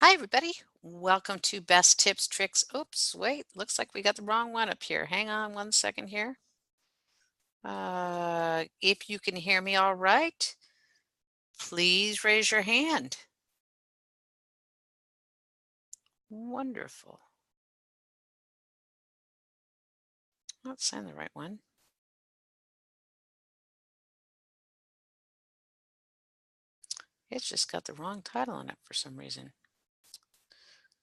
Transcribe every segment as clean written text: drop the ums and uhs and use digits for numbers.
Hi, everybody. Welcome to Best Tips, Tricks. Oops, wait, looks like we got the wrong one up here. Hang on one second here. If you can hear me all right, please raise your hand. Wonderful. Not saying the right one. It's just got the wrong title on it for some reason.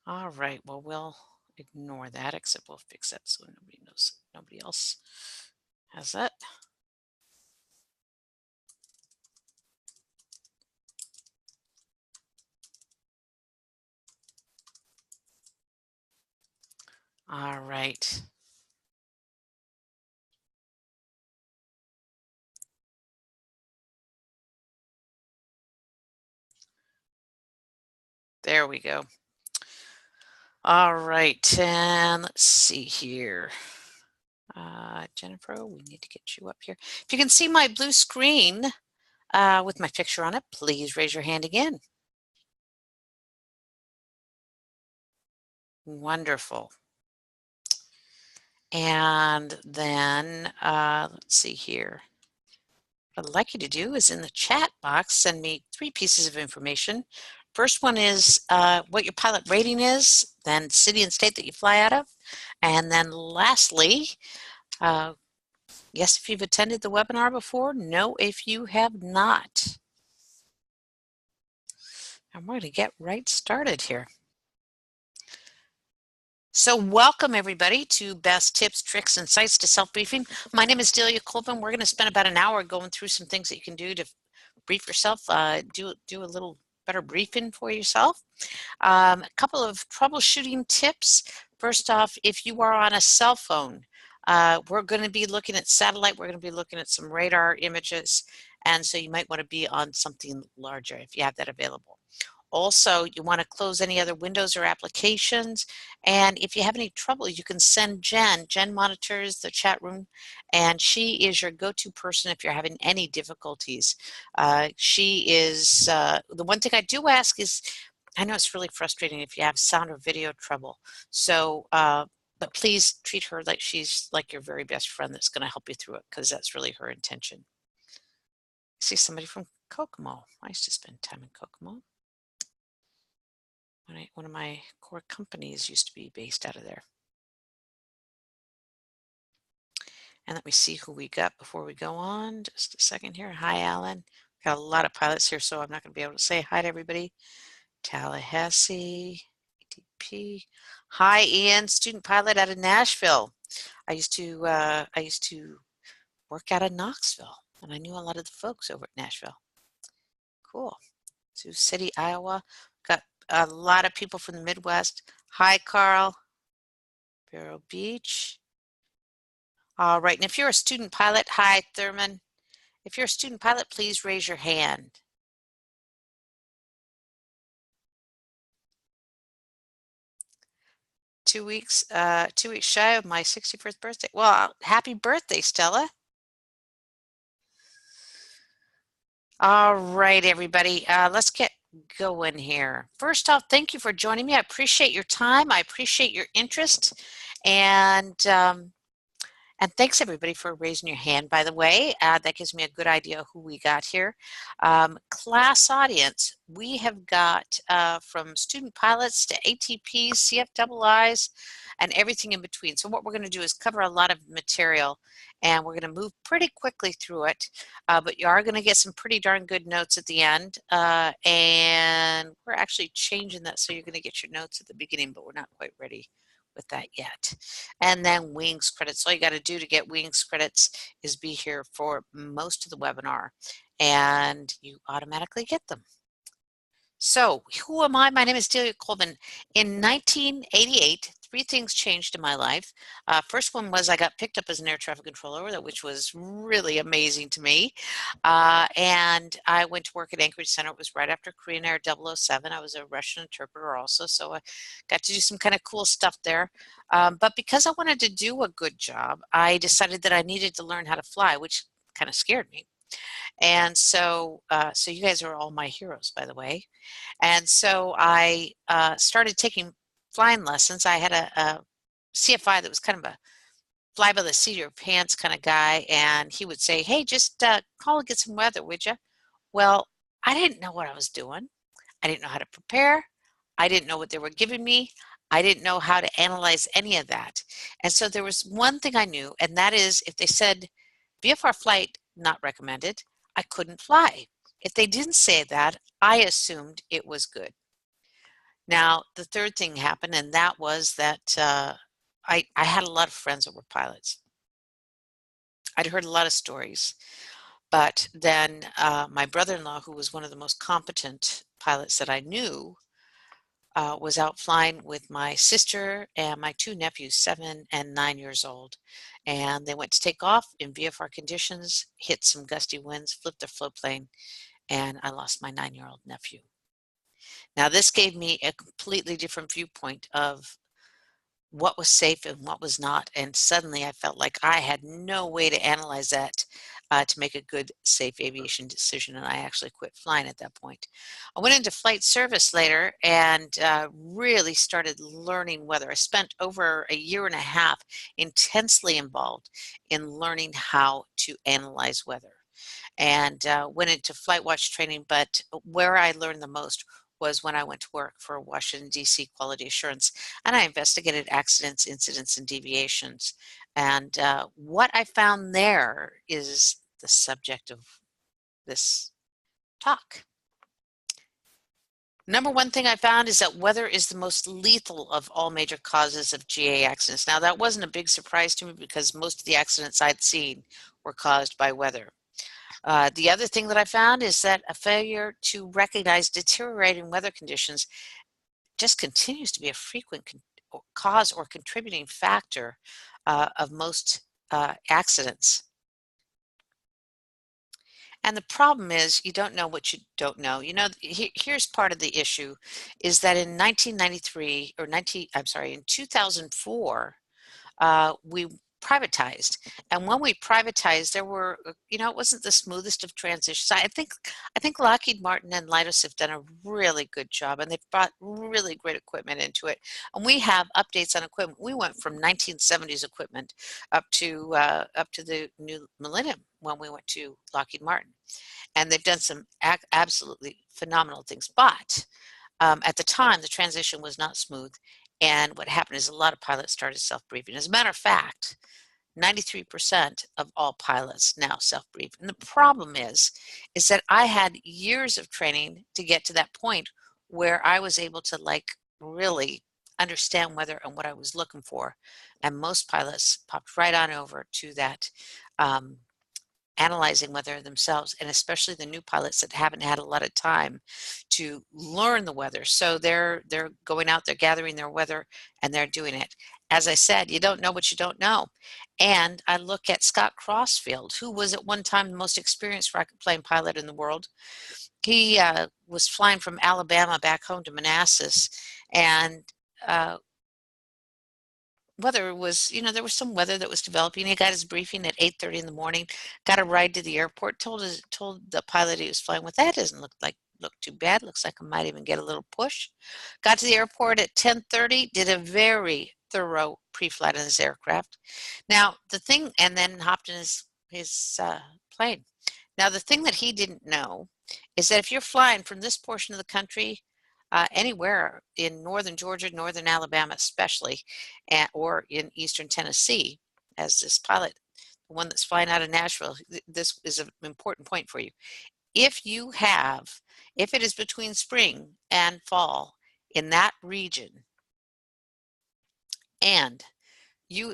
All right, well, we'll ignore that, except we'll fix that so nobody knows, nobody else has that. All right. There we go. All right, and let's see here. Jennifer, we need to get you up here. If you can see my blue screen with my picture on it, please raise your hand again. Wonderful. And then let's see here. What I'd like you to do is in the chat box, send me 3 pieces of information. First one is what your pilot rating is, then city and state that you fly out of, and then lastly, yes, if you've attended the webinar before, no, if you have not. And we're going to get right started here. So welcome everybody to Best Tips, Tricks, and Insights to Self-Briefing. My name is Delia Colvin. We're going to spend about an hour going through some things that you can do to brief yourself, do a little better briefing for yourself. A couple of troubleshooting tips. First off, if you are on a cell phone, we're going to be looking at satellite. We're going to be looking at some radar images, and so you might want to be on something larger if you have that available. Also, you want to close any other windows or applications. And if you have any trouble, you can send Jen. Jen monitors the chat room, and she is your go-to person if you're having any difficulties. She is, the one thing I do ask is, I know it's really frustrating if you have sound or video trouble. So, but please treat her like she's like your very best friend that's going to help you through it, because that's really her intention. I see somebody from Kokomo. I used to spend time in Kokomo. One of my core companies used to be based out of there. And let me see who we got before we go on. Just a second here. Hi, Alan. Got a lot of pilots here, so I'm not going to be able to say hi to everybody. Tallahassee, ATP. Hi, Ian, student pilot out of Nashville. I used to work out of Knoxville, and I knew a lot of the folks over at Nashville. Cool. Sioux City, Iowa. Got a lot of people from the Midwest. Hi, Carl. Vero Beach. All right, and if you're a student pilot, hi, Thurman. If you're a student pilot, please raise your hand. Two weeks shy of my 61st birthday. Well, happy birthday, Stella. All right, everybody, let's get going here. First off, thank you for joining me. I appreciate your time. I appreciate your interest. And thanks everybody for raising your hand, by the way. That gives me a good idea of who we got here. Class audience, we have got from student pilots to ATPs, CFIIs, and everything in between. So what we're going to do is cover a lot of material, and we're going to move pretty quickly through it. But you are going to get some pretty darn good notes at the end. And we're actually changing that so you're going to get your notes at the beginning, but we're not quite ready with that yet. And then wings credits. All you got to do to get wings credits is be here for most of the webinar, and you automatically get them. So who am I? My name is Delia Colvin. In 1988, 3 things changed in my life. First one was I got picked up as an air traffic controller, which was really amazing to me. And I went to work at Anchorage Center. It was right after Korean Air 007. I was a Russian interpreter also, so I got to do some kind of cool stuff there. But because I wanted to do a good job, I decided that I needed to learn how to fly, which kind of scared me. And so, so you guys are all my heroes, by the way. And so I started taking flying lessons. I had a CFI that was kind of a fly by the seat of your pants kind of guy, and he would say, "Hey, just call and get some weather, would you?" Well, I didn't know what I was doing. I didn't know how to prepare. I didn't know what they were giving me. I didn't know how to analyze any of that. And so there was one thing I knew, and that is if they said VFR flight not recommended, I couldn't fly. If they didn't say that, I assumed it was good. Now, the third thing happened, and that was that I had a lot of friends that were pilots. I'd heard a lot of stories, but then my brother-in-law, who was one of the most competent pilots that I knew, was out flying with my sister and my two nephews, 7 and 9 years old. And they went to take off in VFR conditions, hit some gusty winds, flipped their float plane, and I lost my 9-year-old nephew. Now, this gave me a completely different viewpoint of what was safe and what was not. And suddenly I felt like I had no way to analyze that to make a good, safe aviation decision. And I actually quit flying at that point. I went into flight service later and really started learning weather. I spent over a year and a half intensely involved in learning how to analyze weather, and went into flight watch training. But where I learned the most was when I went to work for Washington, D.C. Quality Assurance, and I investigated accidents, incidents, and deviations. And what I found there is the subject of this talk. Number one thing I found is that weather is the most lethal of all major causes of GA accidents. Now, that wasn't a big surprise to me because most of the accidents I'd seen were caused by weather. The other thing that I found is that a failure to recognize deteriorating weather conditions just continues to be a frequent cause or contributing factor of most accidents. And the problem is you don't know what you don't know. You know, here's part of the issue is that in 1993 or in 2004, we privatized. And when we privatized, there were, it wasn't the smoothest of transitions. I think Lockheed Martin and Leidos have done a really good job, and they've brought really great equipment into it. And we have updates on equipment. We went from 1970s equipment up to the new millennium when we went to Lockheed Martin, and they've done some absolutely phenomenal things. But at the time, the transition was not smooth. And what happened is a lot of pilots started self-briefing. As a matter of fact, 93% of all pilots now self-brief. And the problem is that I had years of training to get to that point where I was able to really understand weather and what I was looking for. And most pilots popped right on over to that analyzing weather themselves, and especially the new pilots that haven't had a lot of time to learn the weather. So they're going out, they're gathering their weather, and they're doing it. As I said, you don't know what you don't know. And I look at Scott Crossfield, who was at one time the most experienced rocket plane pilot in the world. He was flying from Alabama back home to Manassas, and weather was, there was some weather that was developing. He got his briefing at 8:30 in the morning, got a ride to the airport, told the pilot he was flying with, that doesn't look too bad. Looks like I might even get a little push. Got to the airport at 10:30, did a very thorough pre-flight on his aircraft. Now, and then hopped in his plane. Now, the thing that he didn't know is that if you're flying from this portion of the country anywhere in northern Georgia, northern Alabama especially, or in eastern Tennessee, as this pilot, the one that's flying out of Nashville, this is an important point for you. If it is between spring and fall in that region, and you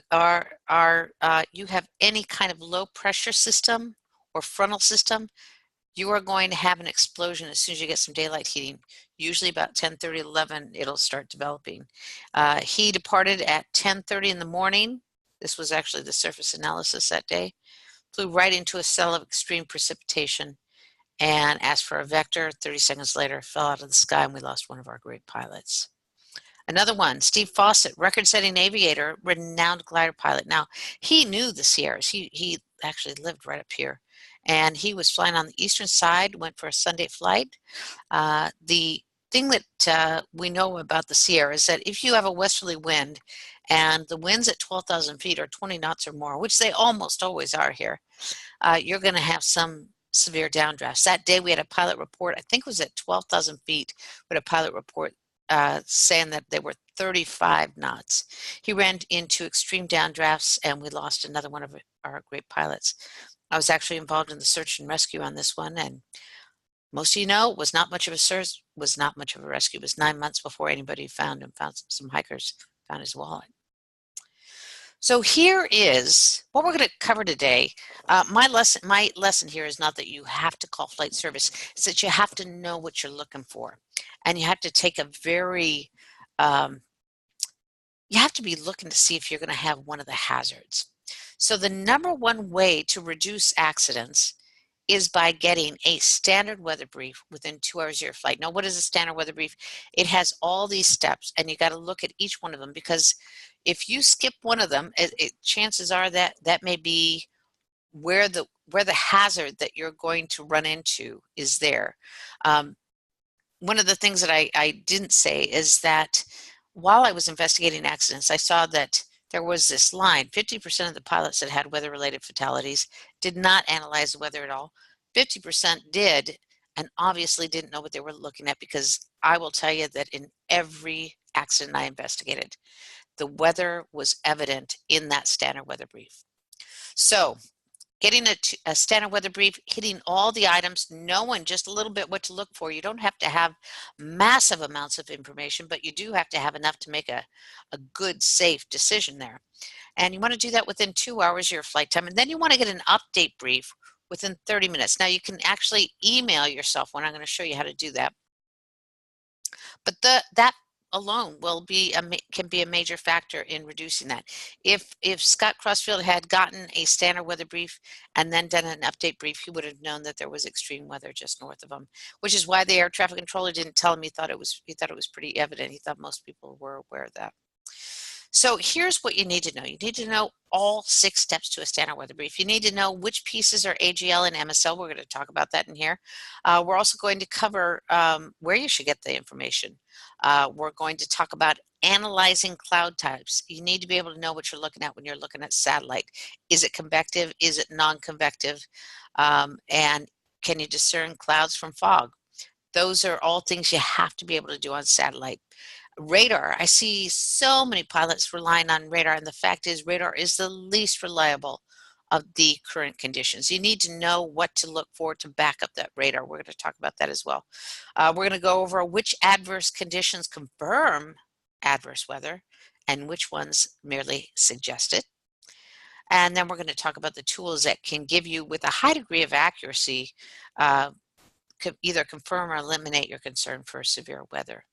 you have any kind of low pressure system or frontal system, you are going to have an explosion as soon as you get some daylight heating. Usually about 10:30, 11, it'll start developing. He departed at 10:30 in the morning. This was actually the surface analysis that day. Flew right into a cell of extreme precipitation and asked for a vector. 30 seconds later, fell out of the sky, and we lost one of our great pilots. Another one, Steve Fawcett, record-setting aviator, renowned glider pilot. Now, he knew the Sierras. He actually lived right up here, and he was flying on the eastern side, went for a Sunday flight. The thing that we know about the Sierra is that if you have a westerly wind and the winds at 12,000 feet are 20 knots or more, which they almost always are here, you're going to have some severe downdrafts. That day we had a pilot report, I think it was at 12,000 feet, we had a pilot report saying that they were 35 knots. He ran into extreme downdrafts and we lost another one of our great pilots. I was actually involved in the search and rescue on this one, and most of you know, was not much of a search, was not much of a rescue. It was 9 months before anybody found him, some hikers found his wallet. So here is what we're going to cover today. My lesson here is not that you have to call flight service. It's that you have to know what you're looking for. And you have to take a very, you have to be looking to see if you're going to have one of the hazards. So the number one way to reduce accidents is by getting a standard weather brief within 2 hours of your flight. Now, what is a standard weather brief? It has all these steps, and you got to look at each one of them, because if you skip one of them, chances are that that may be where the hazard that you're going to run into is there. One of the things that I didn't say is that while I was investigating accidents, I saw that there was this line: 50% of the pilots that had weather-related fatalities did not analyze the weather at all. 50% did, and obviously didn't know what they were looking at, because I will tell you that in every accident I investigated, the weather was evident in that standard weather brief. So getting a standard weather brief, hitting all the items, knowing just a little bit what to look for. You don't have to have massive amounts of information, but you do have to have enough to make a good, safe decision there. And you want to do that within 2 hours of your flight time. And then you want to get an update brief within 30 minutes. Now you can actually email yourself one. I'm going to show you how to do that. But that alone can be a major factor in reducing that. If Scott Crossfield had gotten a standard weather brief and then done an update brief, he would have known that there was extreme weather just north of him, which is why the air traffic controller didn't tell him. He thought it was pretty evident. He thought most people were aware of that. So here's what you need to know. You need to know all 6 steps to a standard weather brief. You need to know which pieces are AGL and MSL. We're going to talk about that in here. We're also going to cover where you should get the information. We're going to talk about analyzing cloud types. You need to be able to know what you're looking at when you're looking at satellite. Is it convective? Is it non-convective? And can you discern clouds from fog? Those are all things you have to be able to do on satellite. Radar. I see so many pilots relying on radar, and the fact is radar is the least reliable of the current conditions. You need to know what to look for to back up that radar. We're going to talk about that as well. We're going to go over which adverse conditions confirm adverse weather and which ones merely suggest it. And then we're going to talk about the tools that can give you, with a high degree of accuracy, either confirm or eliminate your concern for severe weather.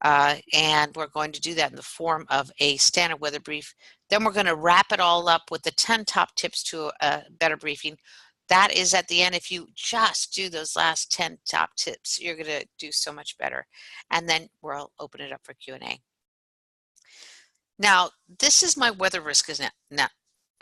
And we're going to do that in the form of a standard weather brief. Then we're going to wrap it all up with the 10 top tips to a better briefing. That is at the end. If you just do those last 10 top tips, you're going to do so much better. And then we'll open it up for Q&A. Now, this is my weather risk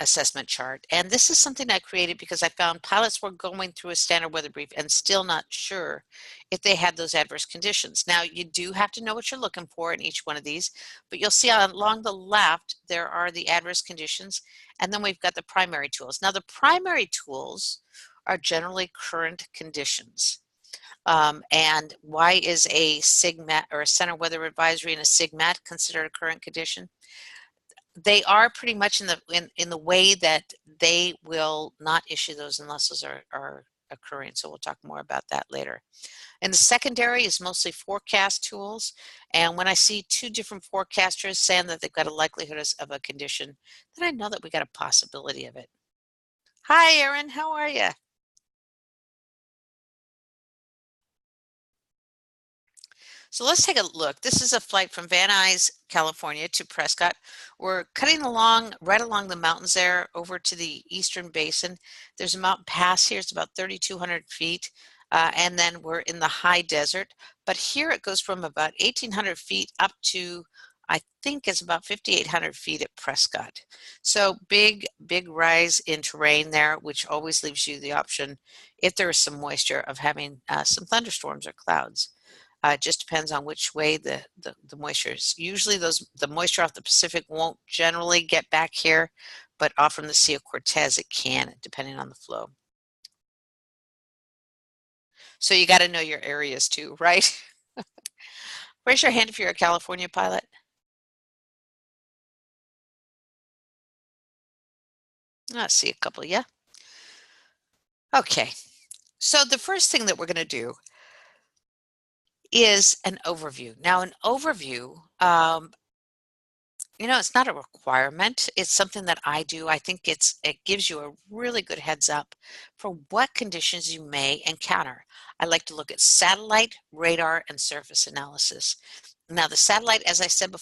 assessment chart, and this is something I created because I found pilots were going through a standard weather brief and still not sure if they had those adverse conditions. Now, you do have to know what you're looking for in each one of these, but you'll see along the left there are the adverse conditions, and then we've got the primary tools. Now, the primary tools are generally current conditions. And why is a SIGMET or a center weather advisory and a SIGMET considered a current condition? They are pretty much in the way that they will not issue those unless those are occurring. So we'll talk more about that later. And the secondary is mostly forecast tools. And when I see 2 different forecasters saying that they've got a likelihood of a condition, then I know that we got a possibility of it. Hi, Erin, how are you? So let's take a look. This is a flight from Van Nuys, California to Prescott. We're cutting along, right along the mountains there over to the eastern basin. There's a mountain pass here. It's about 3,200 feet. And then we're in the high desert. But here it goes from about 1,800 feet up to I think it's about 5,800 feet at Prescott. So big rise in terrain there, which always leaves you the option, if there is some moisture, of having some thunderstorms or clouds. It just depends on which way the moisture is. Usually the moisture off the Pacific won't generally get back here, but off from the Sea of Cortez it can, depending on the flow. So you got to know your areas too, right? Raise your hand if you're a California pilot. I see a couple, yeah. Okay, so the first thing that we're going to do is an overview. Now, an overview, it's not a requirement. It's something that I do. I think it gives you a really good heads up for what conditions you may encounter. I like to look at satellite, radar, and surface analysis. Now, the satellite, as I said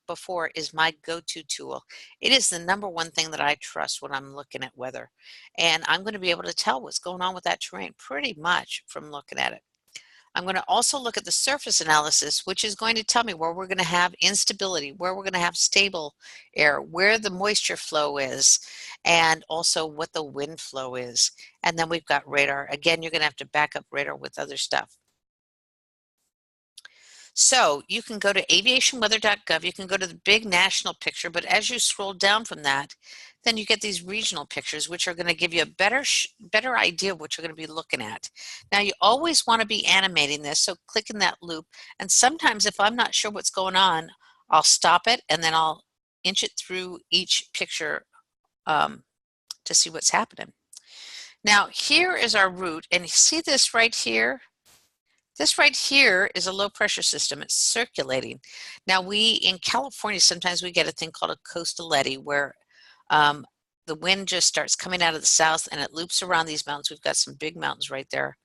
before, is my go-to tool. It is the number one thing that I trust when I'm looking at weather. And I'm going to be able to tell what's going on with that terrain pretty much from looking at it. I'm going to also look at the surface analysis, which is going to tell me where we're going to have instability, where we're going to have stable air, where the moisture flow is, and also what the wind flow is. And then we've got radar. Again, you're going to have to back up radar with other stuff. So you can go to aviationweather.gov, you can go to the big national picture, but as you scroll down from that, then you get these regional pictures, which are going to give you a better idea of what you're going to be looking at. Now, you always want to be animating this, so click in that loop. And sometimes if I'm not sure what's going on, I'll stop it and then I'll inch it through each picture to see what's happening. Now, here is our route, and you see this right here? This right here is a low pressure system. It's circulating. Now in California, sometimes we get a thing called a coastal eddy where the wind just starts coming out of the south and it loops around these mountains. We've got some big mountains right there,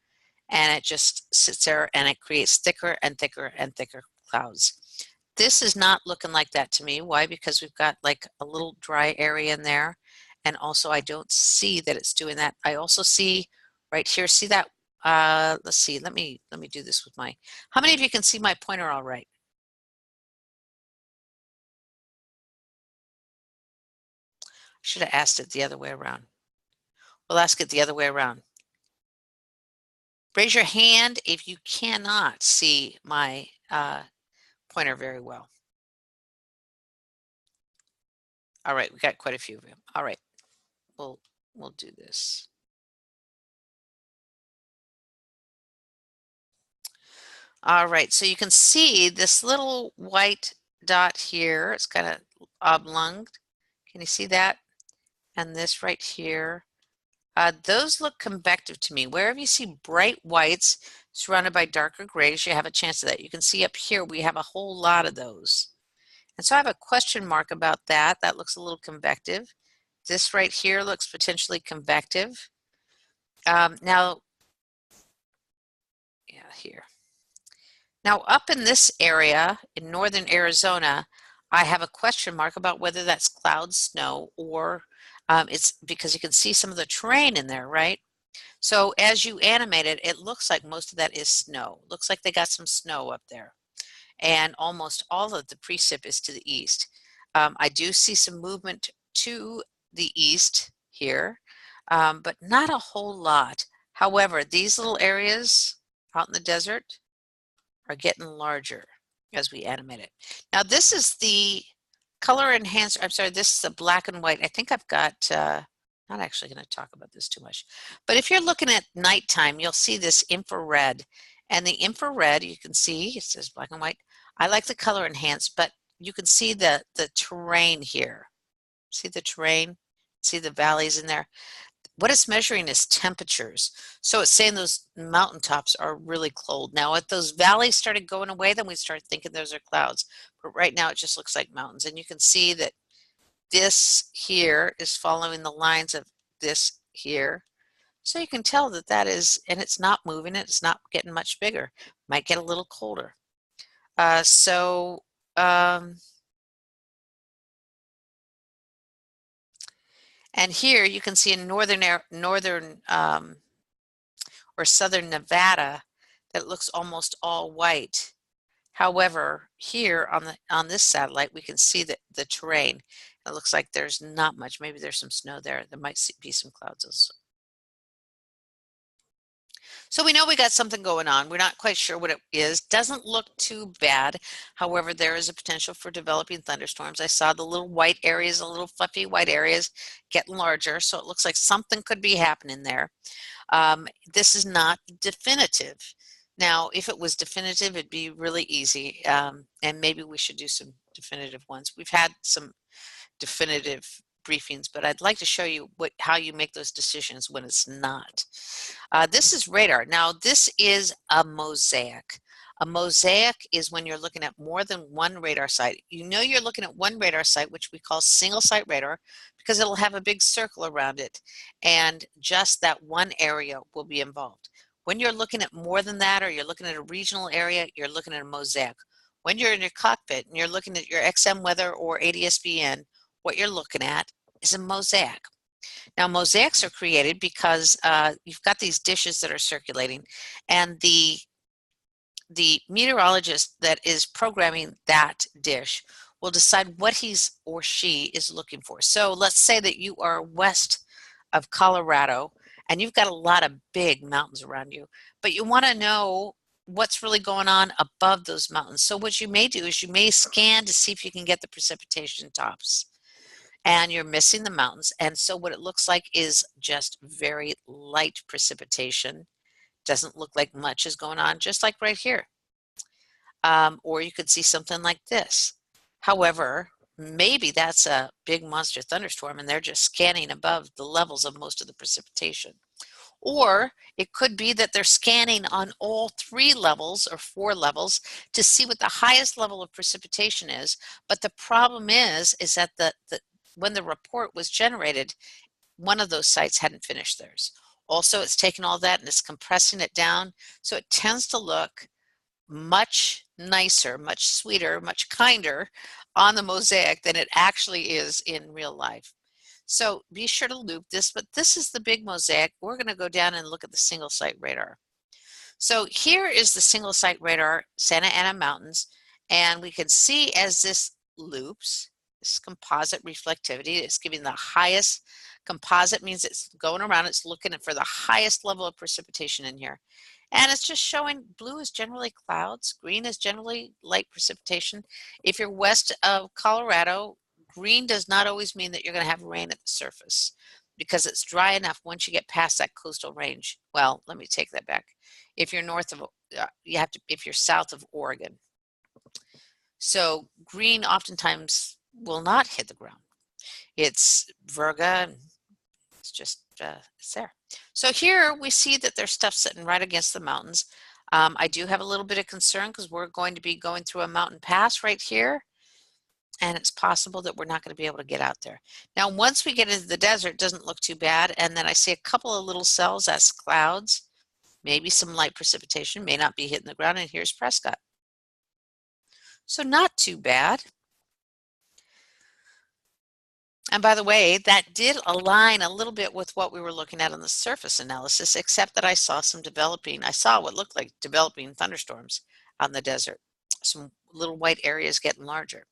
and it just sits there and it creates thicker and thicker and thicker clouds. This is not looking like that to me. Why? Because we've got like a little dry area in there. And also I don't see that it's doing that. I also see right here, see that? Let's see, let me do this with how many of you can see my pointer all right? I should have asked it the other way around. We'll ask it the other way around. Raise your hand if you cannot see my pointer very well. All right, we got quite a few of them. All right, we'll do this. All right, so you can see this little white dot here. It's kind of oblong. Can you see that? And this right here. Those look convective to me. Wherever you see bright whites surrounded by darker grays, you have a chance of that. You can see up here we have a whole lot of those. And so I have a question mark about that. That looks a little convective. This right here looks potentially convective. Now, yeah, here. Now up in this area in northern Arizona, I have a question mark about whether that's cloud, snow, or it's because you can see some of the terrain in there, right? So as you animate it, it looks like most of that is snow. Looks like they got some snow up there. And almost all of the precip is to the east. I do see some movement to the east here, but not a whole lot. However, these little areas out in the desert are getting larger as we animate it. Now this is the color enhancer. I'm sorry, this is the black and white. I think I've got, not actually going to talk about this too much, but if you're looking at nighttime, you'll see this infrared. And the infrared, you can see, it says black and white. I like the color enhanced, but you can see the terrain here. See the terrain? See the valleys in there? What it's measuring is temperatures. So it's saying those mountaintops are really cold. Now, if those valleys started going away, then we start thinking those are clouds. But right now, it just looks like mountains. And you can see that this here is following the lines of this here. So you can tell that that is, and it's not moving, it's not getting much bigger. Might get a little colder. And here you can see in northern or southern Nevada that it looks almost all white. However, here on this satellite, we can see the terrain. It looks like there's not much. Maybe there's some snow there. There might be some clouds also. So we know we got something going on. We're not quite sure what it is. Doesn't look too bad. However, there is a potential for developing thunderstorms. I saw the little white areas, the little fluffy white areas getting larger. So it looks like something could be happening there. This is not definitive. Now, if it was definitive, it'd be really easy. And maybe we should do some definitive ones. We've had some definitive briefings, but I'd like to show you how you make those decisions when it's not. This is radar. Now, this is a mosaic. A mosaic is when you're looking at more than one radar site. You know you're looking at one radar site, which we call single site radar, because it'll have a big circle around it, and just that one area will be involved. When you're looking at more than that, or you're looking at a regional area, you're looking at a mosaic. When you're in your cockpit and you're looking at your XM weather or ADS-BN, what you're looking at is a mosaic. Now, mosaics are created because you've got these dishes that are circulating, and the meteorologist that is programming that dish will decide what he's or she is looking for. So let's say that you are west of Colorado and you've got a lot of big mountains around you, but you want to know what's really going on above those mountains. So what you may do is you may scan to see if you can get the precipitation tops, and you're missing the mountains. And so what it looks like is just very light precipitation. Doesn't look like much is going on, just like right here. Or you could see something like this. However, maybe that's a big monster thunderstorm and they're just scanning above the levels of most of the precipitation. Or it could be that they're scanning on all 3 levels or 4 levels to see what the highest level of precipitation is. But the problem is that when the report was generated, one of those sites hadn't finished theirs. Also, it's taken all that and it's compressing it down. So it tends to look much nicer, much sweeter, much kinder on the mosaic than it actually is in real life. So be sure to loop this, but this is the big mosaic. We're going to go down and look at the single site radar. So here is the single site radar, Santa Ana Mountains, and we can see as this loops, this composite reflectivity, it's giving the highest. Composite means it's going around, it's looking for the highest level of precipitation in here. And it's just showing blue is generally clouds, green is generally light precipitation. If you're west of Colorado, green does not always mean that you're going to have rain at the surface, because it's dry enough once you get past that coastal range. Well, let me take that back. If you're north of, if you're south of Oregon. So green oftentimes will not hit the ground. It's virga, it's just, it's there. So here we see that there's stuff sitting right against the mountains. I do have a little bit of concern because we're going to be going through a mountain pass right here, and it's possible that we're not going to be able to get out there. Now, once we get into the desert, it doesn't look too bad, and then I see a couple of little cells, that's clouds, maybe some light precipitation, may not be hitting the ground, and here's Prescott. So not too bad. And by the way, that did align a little bit with what we were looking at on the surface analysis, except that I saw what looked like developing thunderstorms on the desert, some little white areas getting larger.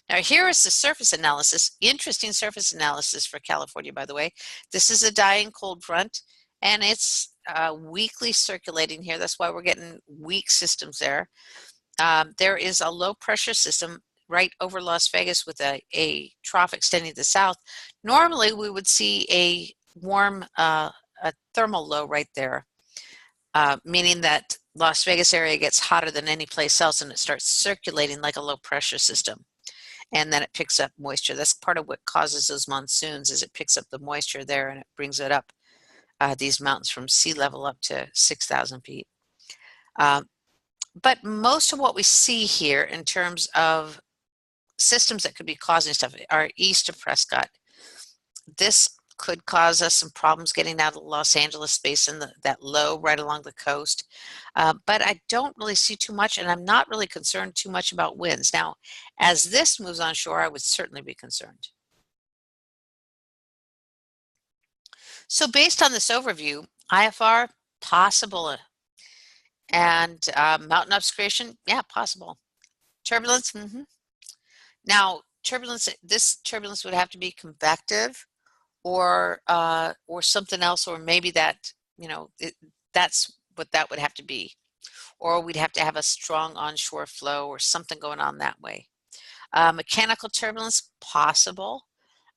Now here is the surface analysis, interesting surface analysis for California, by the way. This is a dying cold front, and it's weakly circulating here. That's why we're getting weak systems there. There is a low pressure system right over Las Vegas with a trough extending to the south. Normally we would see a warm a thermal low right there, meaning that Las Vegas area gets hotter than any place else and it starts circulating like a low pressure system, and then it picks up moisture. That's part of what causes those monsoons, is it picks up the moisture there and it brings it up these mountains from sea level up to 6,000 feet. But most of what we see here in terms of systems that could be causing stuff are east of Prescott. This could cause us some problems getting out of the Los Angeles basin, that low right along the coast. But I don't really see too much, and I'm not really concerned too much about winds. Now, as this moves on shore, I would certainly be concerned. So based on this overview, IFR, possible. And mountain obscuration, yeah, possible. Turbulence. Now, this turbulence would have to be convective or something else, or maybe that, that's what that would have to be. Or we'd have to have a strong onshore flow or something going on that way. Mechanical turbulence, possible,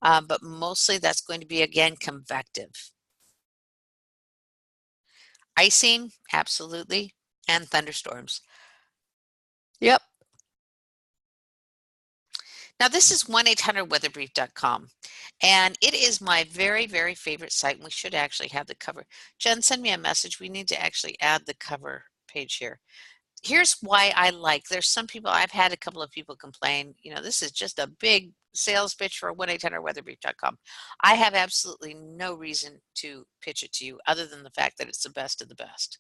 but mostly that's going to be, again, convective. Icing, absolutely, and thunderstorms. Yep. Now, this is 1-800-weatherbrief.com, and it is my very, very favorite site, and we should actually have the cover. Jen, send me a message. We need to actually add the cover page here. Here's why I there's some people, I've had a couple of people complain, this is just a big sales pitch for 1-800-weatherbrief.com. I have absolutely no reason to pitch it to you other than the fact that it's the best of the best.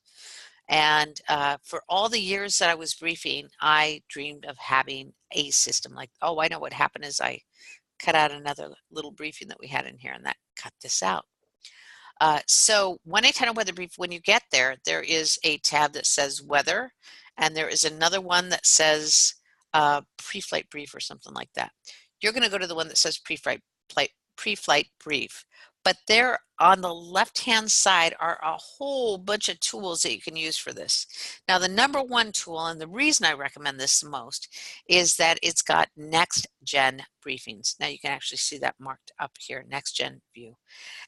And for all the years that I was briefing, I dreamed of having a system like, oh, I know what happened is I cut out another little briefing that we had in here, and that cut this out. So 1-800-weatherbrief, when you get there, there is a tab that says weather, and there is another one that says pre-flight brief or something like that. You're going to go to the one that says pre-flight brief. But there on the left-hand side are a whole bunch of tools that you can use for this. Now, the number one tool, and the reason I recommend this the most, is that it's got next gen briefings. Now, you can actually see that marked up here, next gen view.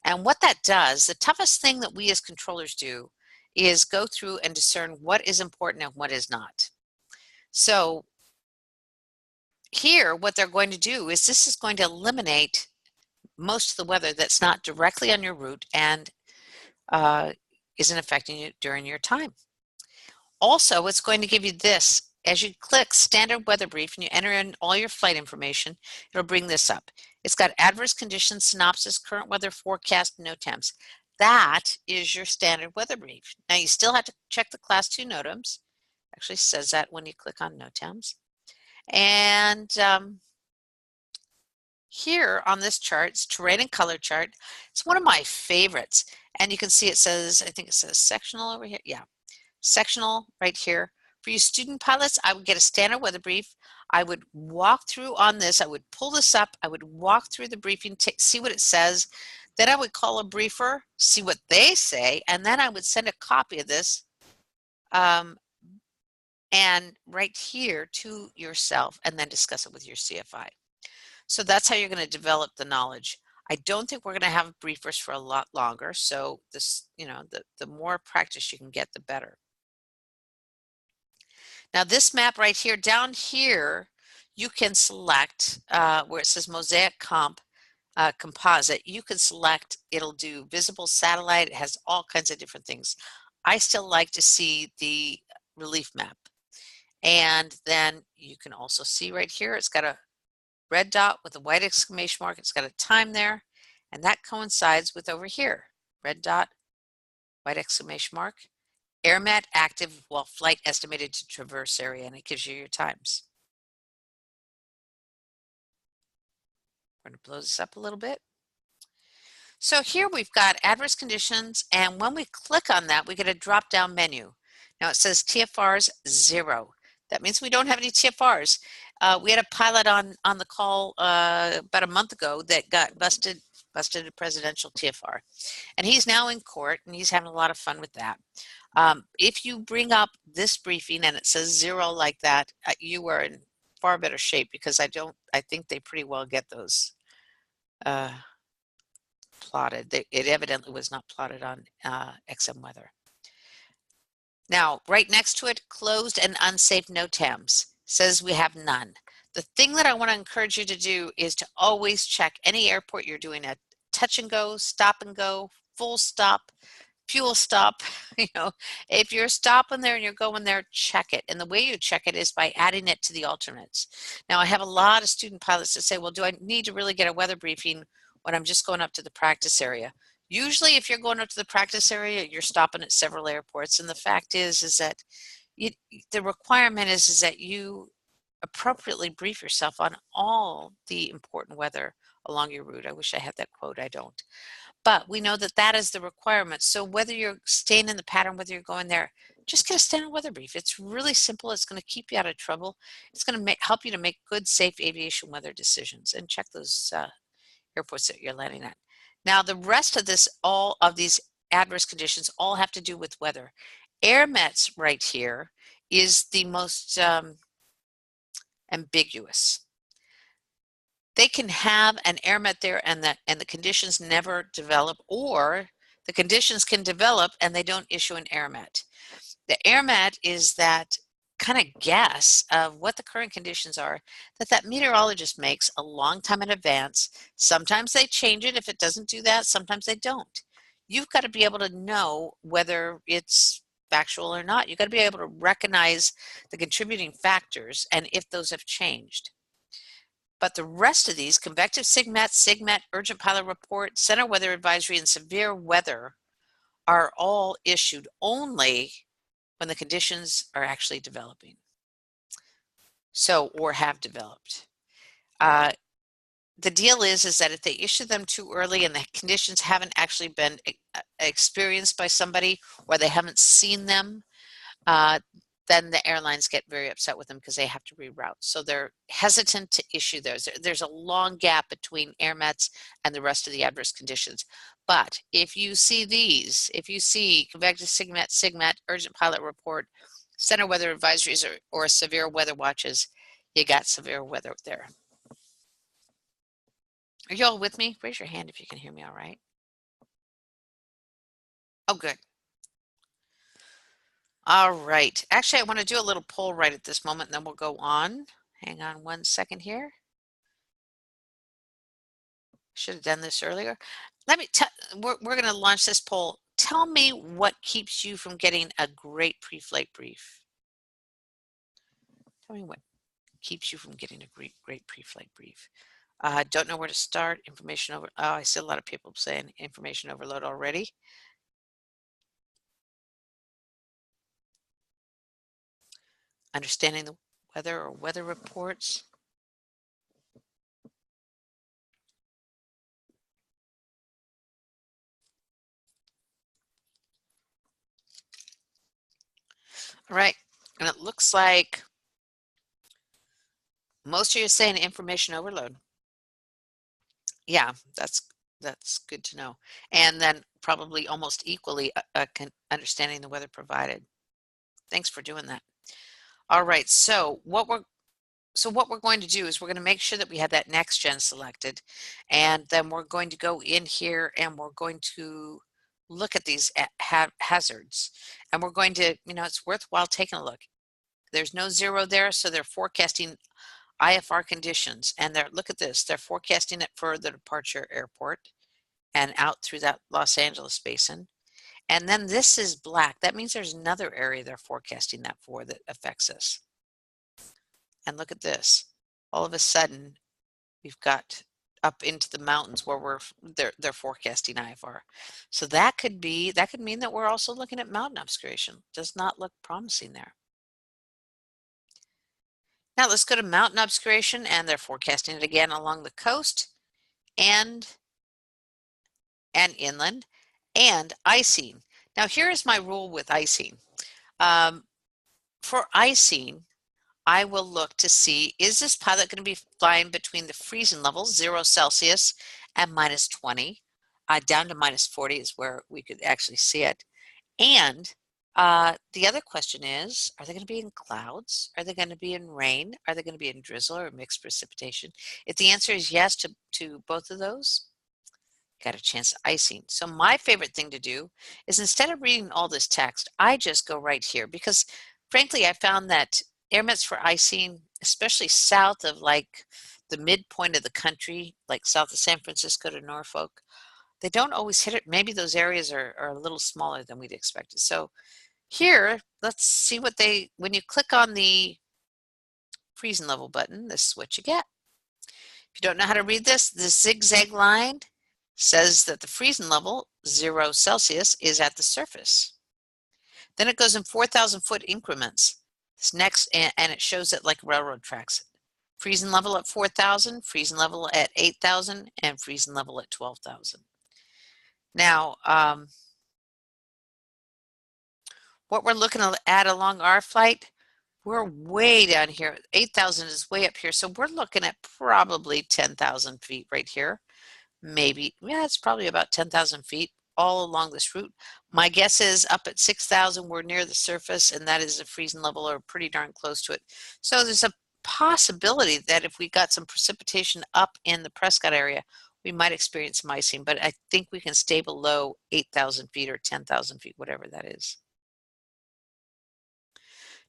And what that does, the toughest thing that we as controllers do is go through and discern what is important and what is not. So here, what they're going to do is this is going to eliminate most of the weather that's not directly on your route and isn't affecting you during your time. Also, it's going to give you this. As you click standard weather brief and you enter in all your flight information, it'll bring this up. It's got adverse conditions, synopsis, current weather forecast, NOTAMs. That is your standard weather brief. Now, you still have to check the class 2 NOTAMs. Actually says that when you click on NOTAMs. And here on this chart, it's terrain and color chart. It's one of my favorites. And you can see it says, I think it says sectional over here. Yeah, sectional right here. For you student pilots, I would get a standard weather brief. I would walk through on this. I would pull this up. I would walk through the briefing, see what it says. Then I would call a briefer, see what they say, and then I would send a copy of this and right here to yourself, and then discuss it with your CFI. So that's how you're going to develop the knowledge. I don't think we're going to have briefers for a lot longer. So this, the more practice you can get, the better. Now this map right here, down here, you can select where it says Mosaic Composite. You can select, it'll do visible satellite. It has all kinds of different things. I still like to see the relief map. And then you can also see right here, it's got a red dot with a white exclamation mark. It's got a time there, and that coincides with over here. Red dot, white exclamation mark. AirMat active while flight estimated to traverse area, and it gives you your times. We're going to blow this up a little bit. So here we've got adverse conditions, and when we click on that, we get a drop-down menu. Now it says TFRs 0. That means we don't have any TFRs. We had a pilot on the call about a month ago that got busted a presidential TFR. And he's now in court, and he's having a lot of fun with that. If you bring up this briefing and it says 0 like that, you are in far better shape, because I think they pretty well get those plotted. It evidently was not plotted on XM Weather. Now, right next to it, closed and unsafe NOTAMs, says we have none. The thing that I want to encourage you to do is to always check any airport you're doing a touch and go, stop and go, full stop, fuel stop. If you're stopping there and you're going there, check it. And the way you check it is by adding it to the alternates. Now, I have a lot of student pilots that say, well, do I need to really get a weather briefing when I'm just going up to the practice area? Usually, if you're going up to the practice area, you're stopping at several airports. And the fact is that the requirement is that you appropriately brief yourself on all the important weather along your route. I wish I had that quote. I don't. But we know that that is the requirement. So whether you're staying in the pattern, whether you're going there, just get a standard weather brief. It's really simple. It's going to keep you out of trouble. It's going to help you to make good, safe aviation weather decisions, and check those airports that you're landing at. Now, the rest of this, all of these adverse conditions all have to do with weather. Air mets right here is the most ambiguous. They can have an air met there and the conditions never develop, or the conditions can develop and they don't issue an air met. The air met is that kind of guess of what the current conditions are that meteorologist makes a long time in advance. Sometimes they change it if it doesn't do that, sometimes they don't. You've got to be able to know whether it's factual or not. You've got to be able to recognize the contributing factors and if those have changed. But the rest of these, convective SIGMET, urgent pilot report, center weather advisory, and severe weather are all issued only when the conditions are actually developing. So, or have developed. The deal is that if they issue them too early and the conditions haven't actually been experienced by somebody, or they haven't seen them, then the airlines get very upset with them because they have to reroute. So they're hesitant to issue those. There's a long gap between air mets and the rest of the adverse conditions. But if you see these, if you see convective SIGMET, urgent pilot report, center weather advisories, or severe weather watches, you got severe weather there. Are you all with me? Raise your hand if you can hear me all right. Oh, good. All right. Actually, I want to do a little poll right at this moment, and then we'll go on. Hang on one second here. Should have done this earlier. Let me tell, we're going to launch this poll. Tell me what keeps you from getting a great pre-flight brief. Tell me what keeps you from getting a great pre-flight brief. Don't know where to start. Information over. Oh, I see a lot of people saying information overload already. Understanding the weather or weather reports. All right, and it looks like most of you are saying information overload. Yeah, that's good to know. And then probably almost equally understanding the weather provided. Thanks for doing that. All right, so what we're going to do is we're going to make sure that we have that next gen selected, and then we're going to go in here and we're going to look at these hazards, and we're going to, it's worthwhile taking a look. There's no zero there, so they're forecasting IFR conditions, and look at this, they're forecasting it for the departure airport and out through that Los Angeles basin. And then this is black. That means there's another area they're forecasting that for that affects us. And look at this. All of a sudden, we've got up into the mountains where they're forecasting IFR. So that could mean that we're also looking at mountain obscuration. Does not look promising there. Now let's go to mountain obscuration, and they're forecasting it again along the coast and inland, and icing. Now here is my rule with icing. For icing, I will look to see, is this pilot going to be flying between the freezing levels, 0 Celsius and -20, down to -40 is where we could actually see it. And the other question is, are they going to be in clouds? Are they going to be in rain? Are they going to be in drizzle or mixed precipitation? If the answer is yes to both of those, got a chance of icing. So my favorite thing to do is, instead of reading all this text, I just go right here, because frankly, I found that air mets for icing, especially south of like the midpoint of the country, like south of San Francisco to Norfolk, they don't always hit it. Maybe those areas are a little smaller than we'd expected. So here, let's see what when you click on the freezing level button, this is what you get. If you don't know how to read this, the zigzag line says that the freezing level, 0 Celsius, is at the surface. Then it goes in 4,000 foot increments. This next, and it shows it like railroad tracks. Freezing level at 4,000, freezing level at 8,000, and freezing level at 12,000. Now, what we're looking at along our flight, we're way down here. 8,000 is way up here. So we're looking at probably 10,000 feet right here. Maybe, yeah, it's probably about 10,000 feet all along this route. My guess is up at 6,000, we're near the surface, and that is a freezing level or pretty darn close to it. So there's a possibility that if we got some precipitation up in the Prescott area, we might experience some icing, but I think we can stay below 8,000 feet or 10,000 feet, whatever that is.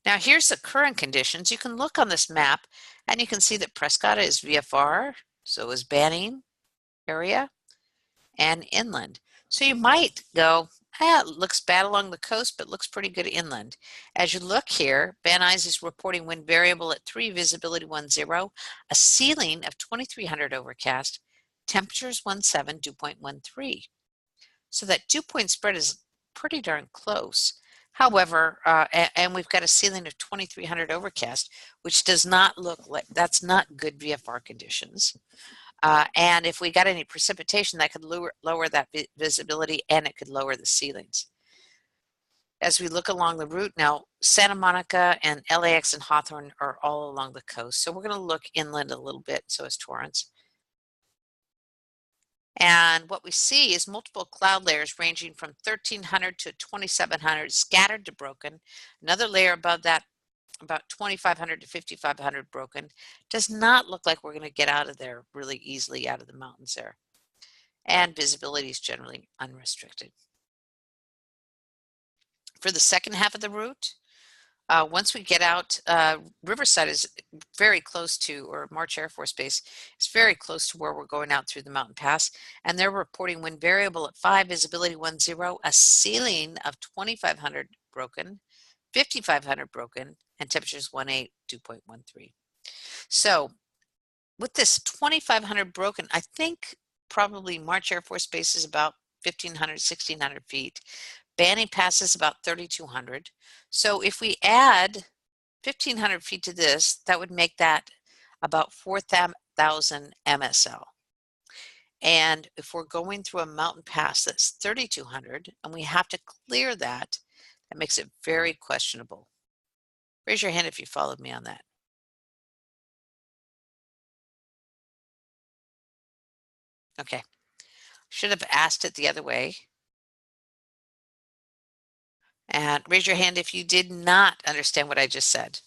Now here's the current conditions. You can look on this map and you can see that Prescott is VFR, so is Banning area and inland. So you might go, it looks bad along the coast, but looks pretty good inland. As you look here, Van Nuys is reporting wind variable at 3, visibility 10, a ceiling of 2300 overcast, temperatures 17, dew point 13. So that dew point spread is pretty darn close. However, and we've got a ceiling of 2300 overcast, which does not look like, that's not good VFR conditions. And if we got any precipitation, that could lower that visibility, and it could lower the ceilings. As we look along the route now, Santa Monica and LAX and Hawthorne are all along the coast. So we're going to look inland a little bit, so is Torrance. And what we see is multiple cloud layers ranging from 1300 to 2700 scattered to broken. Another layer above that, about 2500 to 5500 broken. Does not look like we're going to get out of there really easily out of the mountains there. And visibility is generally unrestricted. For the second half of the route, once we get out, Riverside is very close to, or March Air Force Base is very close to where we're going out through the mountain pass, and they're reporting wind variable at 5, visibility 10, a ceiling of 2500 broken, 5500 broken, and temperatures 18, dew point 13. So with this 2500 broken, I think probably March Air Force Base is about 1500, 1600 feet. Banning Pass is about 3200. So if we add 1500 feet to this, that would make that about 4,000 MSL. And if we're going through a mountain pass that's 3200 and we have to clear that, that makes it very questionable. Raise your hand if you followed me on that. Okay. Should have asked it the other way. And raise your hand if you did not understand what I just said.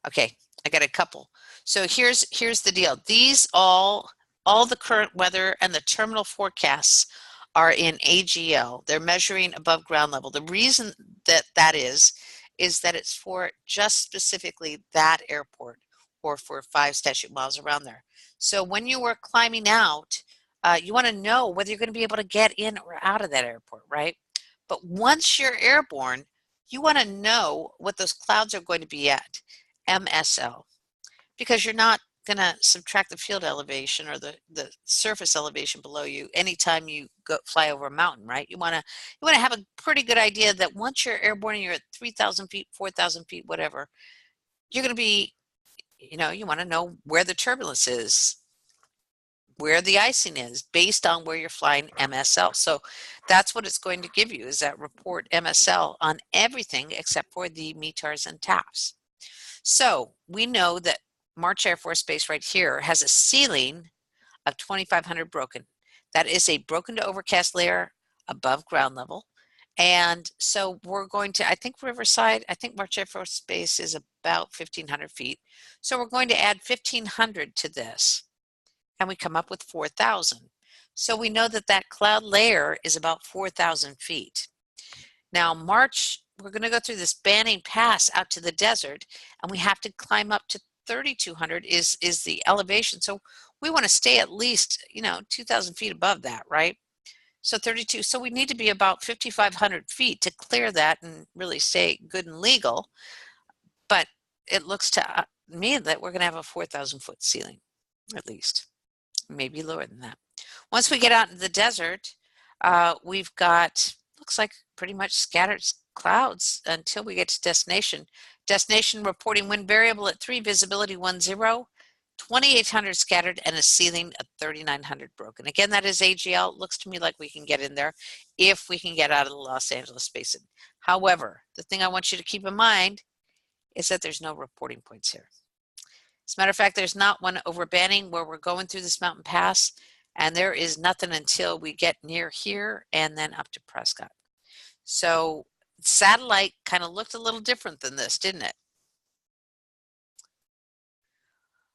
Okay, I got a couple. So here's the deal. These all the current weather and the terminal forecasts are in AGL. They're measuring above ground level. The reason that is that it's for just specifically that airport or for 5 statute miles around there. So when you were climbing out, you want to know whether you're going to be able to get in or out of that airport, right? But once you're airborne, you want to know what those clouds are going to be at, MSL, because you're not going to subtract the field elevation or the surface elevation below you anytime you fly over a mountain, right? You want to have a pretty good idea that once you're airborne and you're at 3,000 feet, 4,000 feet, whatever, you're going to be, you want to know where the turbulence is, where the icing is based on where you're flying MSL. So that's what it's going to give you, is that report MSL on everything except for the METARs and TAFs. So we know that March Air Force Base right here has a ceiling of 2500 broken. That is a broken to overcast layer above ground level. And so we're going to, I think Riverside, I think March Air Force Base is about 1500 feet. So we're going to add 1500 to this, and we come up with 4,000. So we know that that cloud layer is about 4,000 feet. Now March, we're going to go through this Banning Pass out to the desert, and we have to climb up to 3,200 is the elevation. So we want to stay at least, 2,000 feet above that, right? So 32, so we need to be about 5,500 feet to clear that and really stay good and legal. But it looks to me that we're going to have a 4,000 foot ceiling, at least, maybe lower than that. Once we get out into the desert, we've got, looks like pretty much scattered clouds until we get to destination. Destination reporting wind variable at 3, visibility 10, 2,800 scattered, and a ceiling of 3,900 broken. Again, that is AGL. It looks to me like we can get in there if we can get out of the Los Angeles basin. However, the thing I want you to keep in mind is that there's no reporting points here. As a matter of fact, there's not one over Banning where we're going through this mountain pass, and there is nothing until we get near here and then up to Prescott. So satellite kind of looked a little different than this, didn't it?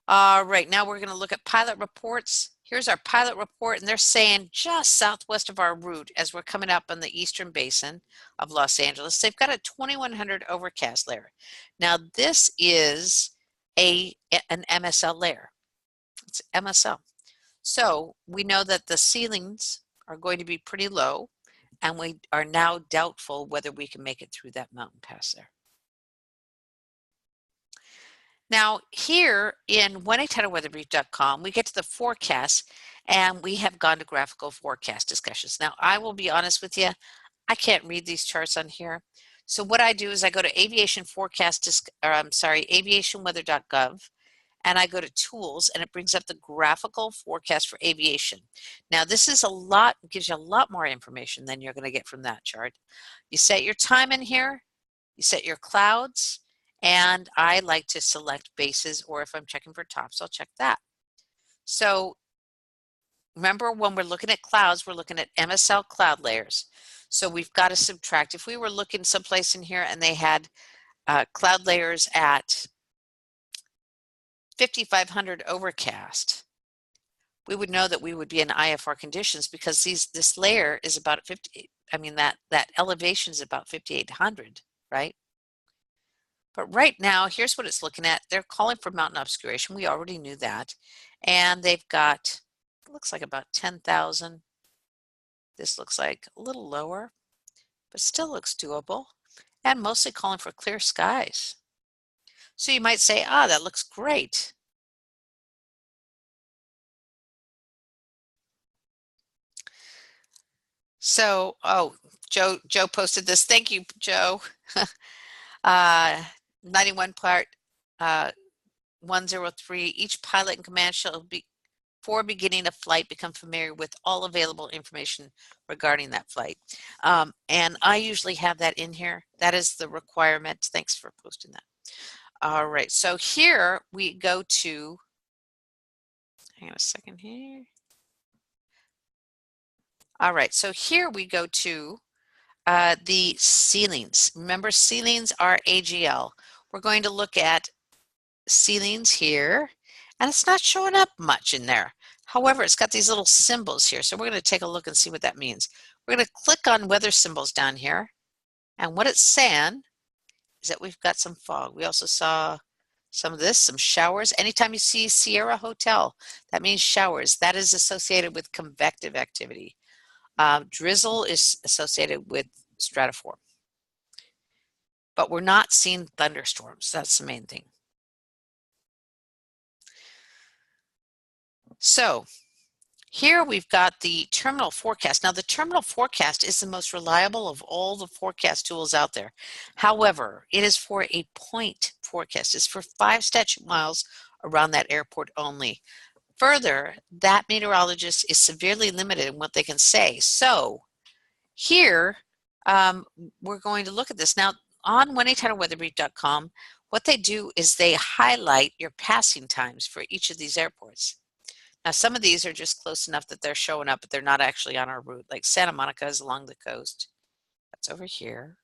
All right, now we're going to look at pilot reports. Here's our pilot report, and they're saying just southwest of our route as we're coming up on the eastern basin of Los Angeles, they've got a 2100 overcast layer. Now this is an MSL layer. It's MSL. So we know that the ceilings are going to be pretty low, and we are now doubtful whether we can make it through that mountain pass there. Now here in 1-800-WeatherBrief.com, we get to the forecast, and we have gone to graphical forecast discussions. Now I will be honest with you, I can't read these charts on here. So what I do is I go to aviationweather.gov, and I go to tools, and it brings up the graphical forecast for aviation. Now this is gives you a lot more information than you're going to get from that chart. You set your time in here, you set your clouds, and I like to select bases, or if I'm checking for tops, I'll check that. So remember, when we're looking at clouds, we're looking at MSL cloud layers. So we've got to subtract. If we were looking someplace in here and they had cloud layers at 5,500 overcast, we would know that we would be in IFR conditions, because this layer is about 50. I mean, that elevation is about 5,800, right? But right now, here's what it's looking at. They're calling for mountain obscuration. We already knew that. And they've got, it looks like about 10,000. This looks like a little lower, but still looks doable. And mostly calling for clear skies. So you might say, that looks great. So, Joe posted this. Thank you, Joe. 91 part 103. Each pilot and command shall be, before beginning a flight, become familiar with all available information regarding that flight. And I usually have that in here. That is the requirement. Thanks for posting that. All right, so here we go to, hang on a second here. All right, so here we go to the ceilings. Remember, ceilings are AGL. We're going to look at ceilings here, and it's not showing up much in there. However, it's got these little symbols here, so we're going to take a look and see what that means. We're going to click on weather symbols down here, and what it's saying is that we've got some fog. We also saw some of this, some showers. Anytime you see Sierra Hotel, that means showers. That is associated with convective activity. Drizzle is associated with stratoform. But we're not seeing thunderstorms. That's the main thing. So here we've got the terminal forecast. Now the terminal forecast is the most reliable of all the forecast tools out there. However, it is for a point forecast. It's for 5 statute miles around that airport only. Further, that meteorologist is severely limited in what they can say. So here we're going to look at this. Now on 1-800-WeatherBrief.com, what they do is they highlight your passing times for each of these airports. Now some of these are just close enough that they're showing up, but they're not actually on our route. Like Santa Monica is along the coast. That's over here.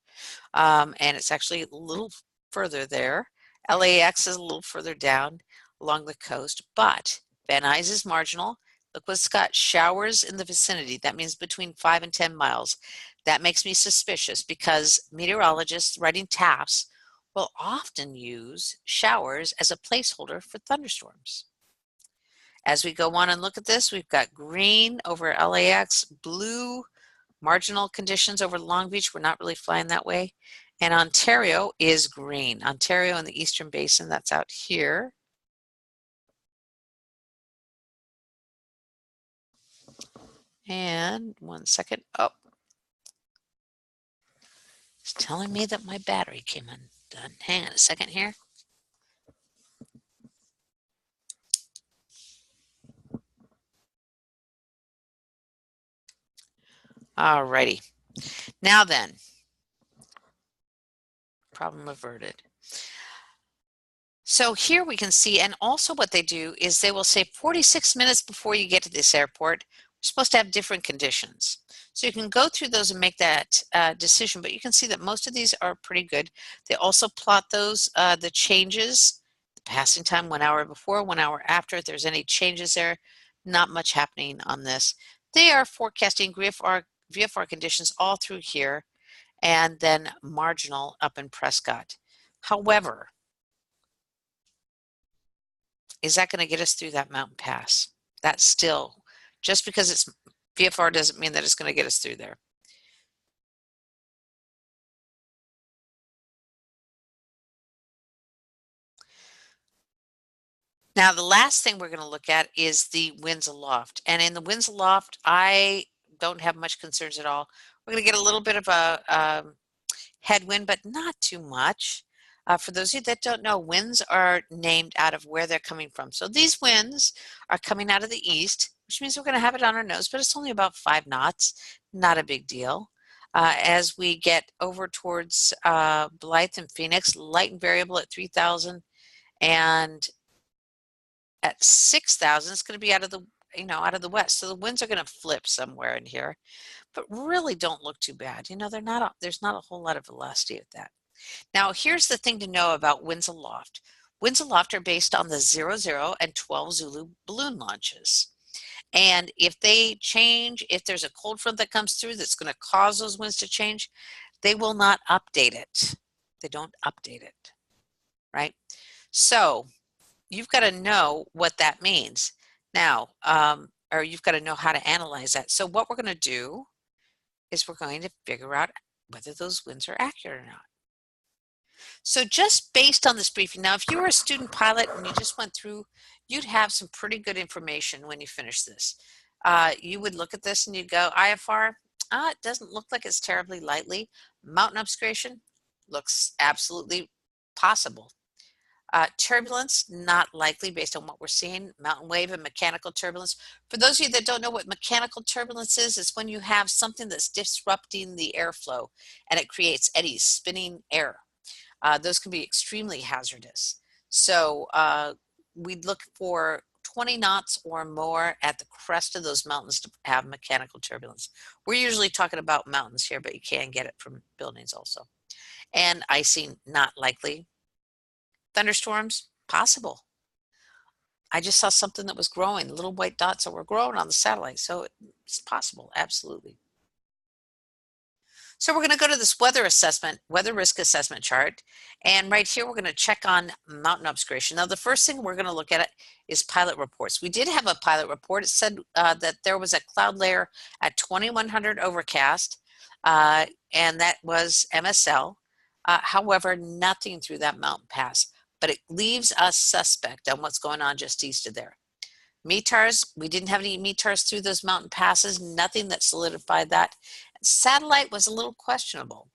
And it's actually a little further there. LAX is a little further down along the coast, but Van Nuys is marginal. Look what's got, showers in the vicinity. That means between 5 and 10 miles. That makes me suspicious, because meteorologists writing TAFs will often use showers as a placeholder for thunderstorms. As we go on and look at this, we've got green over LAX, blue marginal conditions over Long Beach. We're not really flying that way. And Ontario is green. Ontario in the Eastern Basin, that's out here. And one second. Oh, it's telling me that my battery came undone. Hang on a second here. All righty. Now then, problem averted. So here we can see, and also what they do is they will say 46 minutes before you get to this airport, we're supposed to have different conditions. So you can go through those and make that decision, but you can see that most of these are pretty good. They also plot those, the changes, the passing time 1 hour before, 1 hour after. If there's any changes there, not much happening on this. They are forecasting VFR conditions all through here, and then marginal up in Prescott. However, is that going to get us through that mountain pass? That's still, just because it's VFR doesn't mean that it's going to get us through there. Now, the last thing we're going to look at is the winds aloft. And in the winds aloft, I don't have much concerns at all. We're going to get a little bit of a headwind, but not too much. For those of you that don't know, winds are named out of where they're coming from. So these winds are coming out of the east, which means we're going to have it on our nose, but it's only about 5 knots, not a big deal. As we get over towards Blythe and Phoenix, light and variable at 3,000, and at 6,000, it's going to be out of the out of the west. So the winds are going to flip somewhere in here, but really don't look too bad. There's not a whole lot of velocity at that. Now, here's the thing to know about winds aloft. Winds aloft are based on the 00 and 12 Zulu balloon launches. And if they change, if there's a cold front that comes through that's going to cause those winds to change, they will not update it. They don't update it, right? So you've got to know what that means now, or you've got to know how to analyze that. So what we're going to do is we're going to figure out whether those winds are accurate or not. So just based on this briefing, now if you were a student pilot and you just went through, you'd have some pretty good information when you finish this. You would look at this and you'd go, IFR, it doesn't look like it's terribly lightly. Mountain obscuration looks absolutely possible. Turbulence, not likely based on what we're seeing. Mountain wave and mechanical turbulence. For those of you that don't know what mechanical turbulence is, it's when you have something that's disrupting the airflow and it creates eddies, spinning air. Those can be extremely hazardous. So we'd look for 20 knots or more at the crest of those mountains to have mechanical turbulence. We're usually talking about mountains here, but you can get it from buildings also. And icing, not likely. Thunderstorms, possible. I just saw something that was growing, little white dots that were growing on the satellite. So it's possible, absolutely. So we're going to go to this weather risk assessment chart. And right here, we're going to check on mountain obscuration. Now, the first thing we're going to look at is pilot reports. We did have a pilot report. It said that there was a cloud layer at 2100 overcast, and that was MSL. However, nothing through that mountain pass, but it leaves us suspect on what's going on just east of there. METARs, we didn't have any METARs through those mountain passes, nothing that solidified that. Satellite was a little questionable.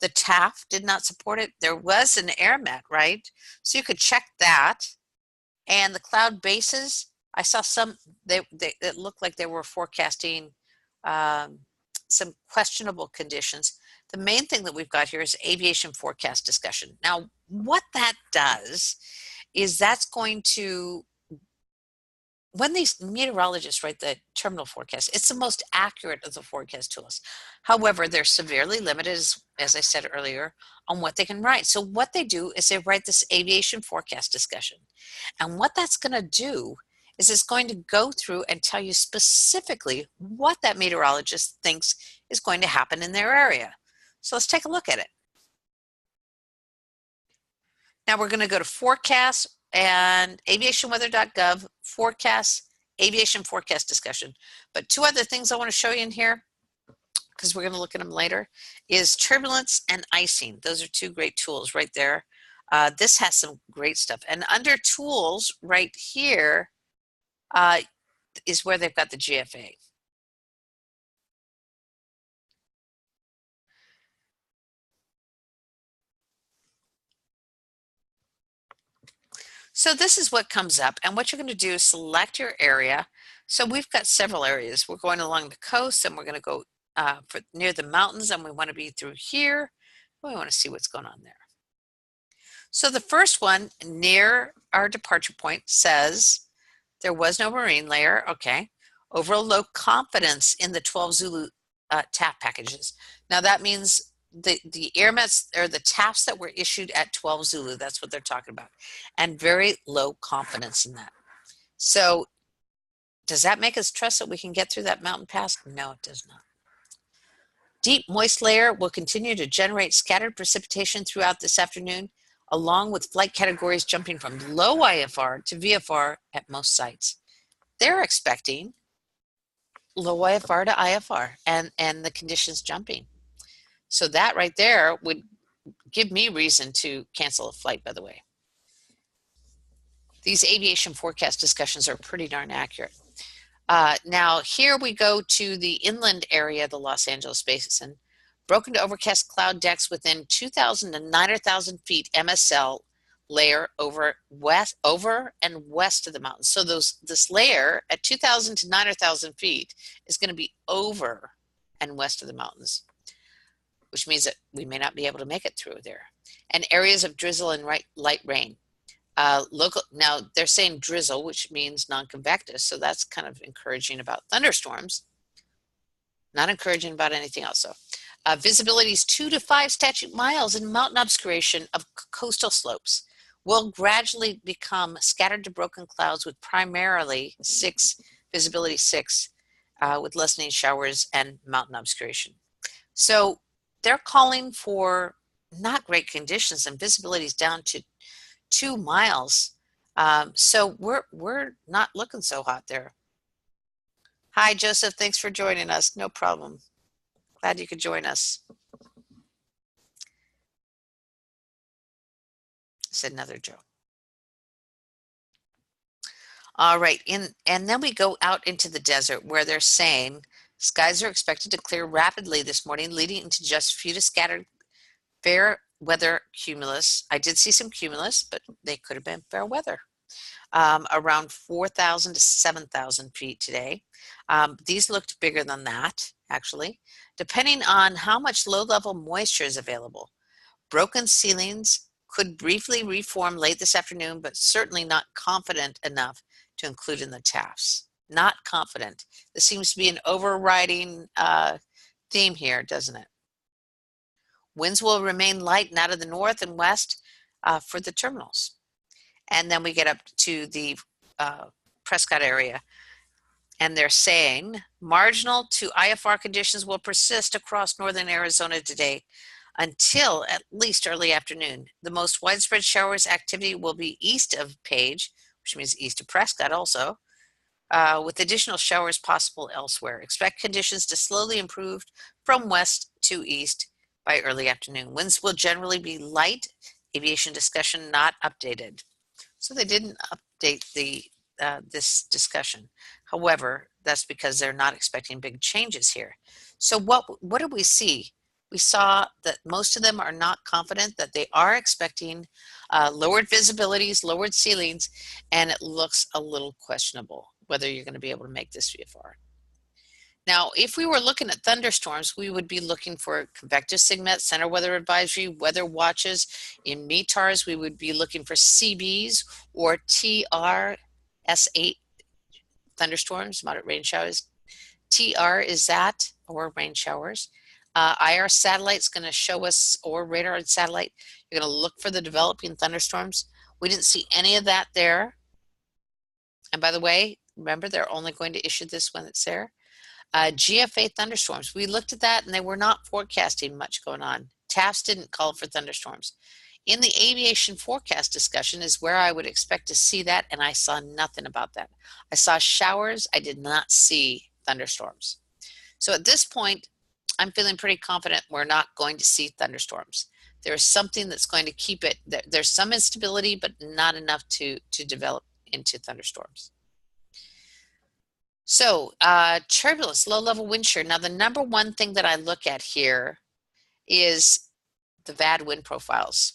The TAF did not support it. There was an AirMet, right? So you could check that. And the cloud bases, I saw some, it looked like they were forecasting some questionable conditions. The main thing that we've got here is aviation forecast discussion. Now, what that does is that's going to, when these meteorologists write the terminal forecast, it's the most accurate of the forecast tools. However, they're severely limited, as I said earlier, on what they can write. So what they do is they write this aviation forecast discussion. And what that's going to do is it's going to go through and tell you specifically what that meteorologist thinks is going to happen in their area. So let's take a look at it. Now we're going to go to forecast and aviationweather.gov, forecasts, aviation forecast discussion. But two other things I want to show you in here, because we're going to look at them later, is turbulence and icing. Those are two great tools right there. This has some great stuff. And under tools right here is where they've got the GFA. So this is what comes up, and what you're going to do is select your area. So we've got several areas. We're going along the coast, and we're going to go for near the mountains, and we want to be through here. We want to see what's going on there. So the first one near our departure point says there was no marine layer. Okay. Overall low confidence in the 12 Zulu TAF packages. Now that means the airmets or the TAFs that were issued at 12 Zulu, that's what they're talking about, and very low confidence in that. So does that make us trust that we can get through that mountain pass? No, it does not. Deep moist layer will continue to generate scattered precipitation throughout this afternoon, along with flight categories jumping from low IFR to VFR at most sites. They're expecting low IFR to IFR and the conditions jumping. So that right there would give me reason to cancel a flight, by the way. These aviation forecast discussions are pretty darn accurate. Now here we go to the inland area of the Los Angeles Basin. Broken to overcast cloud decks within 2,000 to 9,000 feet MSL layer over and west of the mountains. So this layer at 2,000 to 9,000 feet is going to be over and west of the mountains, which means that we may not be able to make it through there. And areas of drizzle and light rain. Now they're saying drizzle, which means non-convective, so that's kind of encouraging about thunderstorms. Not encouraging about anything else. So visibility is 2 to 5 statute miles in mountain obscuration of coastal slopes will gradually become scattered to broken clouds with primarily visibility 6 with lessening showers and mountain obscuration. So they're calling for not great conditions, and visibility is down to 2 miles. So we're not looking so hot there. Hi, Joseph. Thanks for joining us. No problem. Glad you could join us. Said another Joe. All right. And then we go out into the desert where they're saying skies are expected to clear rapidly this morning, leading into just a few to scattered fair weather cumulus. I did see some cumulus, but they could have been fair weather. Around 4,000 to 7,000 feet today. These looked bigger than that, actually, depending on how much low-level moisture is available. Broken ceilings could briefly reform late this afternoon, but certainly not confident enough to include in the TAFs. Not confident. This seems to be an overriding theme here, doesn't it? Winds will remain light and out of the north and west for the terminals. And then we get up to the Prescott area, and they're saying marginal to IFR conditions will persist across northern Arizona today until at least early afternoon. The most widespread showers activity will be east of Page, which means east of Prescott also, with additional showers possible elsewhere. Expect conditions to slowly improve from west to east by early afternoon. Winds will generally be light. Aviation discussion not updated. So they didn't update this discussion. However, that's because they're not expecting big changes here. So what did we see? We saw that most of them are not confident, that they are expecting lowered visibilities, lowered ceilings, and it looks a little questionable whether you're going to be able to make this VFR. Now, if we were looking at thunderstorms, we would be looking for convective SIGMET, center weather advisory, weather watches. In METARs, we would be looking for CBs or TR-S8 thunderstorms, moderate rain showers. TR is that, or rain showers. IR satellite's going to show us, or radar and satellite, you're going to look for the developing thunderstorms. We didn't see any of that there. And by the way, remember, they're only going to issue this when it's there. GFA thunderstorms, we looked at that and they were not forecasting much going on. TAFs didn't call for thunderstorms. In the aviation forecast discussion is where I would expect to see that, and I saw nothing about that. I saw showers, I did not see thunderstorms. So at this point, I'm feeling pretty confident we're not going to see thunderstorms. There's something that's going to keep it, there's some instability, but not enough to develop into thunderstorms. So turbulence, low-level wind shear. Now, the number one thing that I look at here is the VAD wind profiles.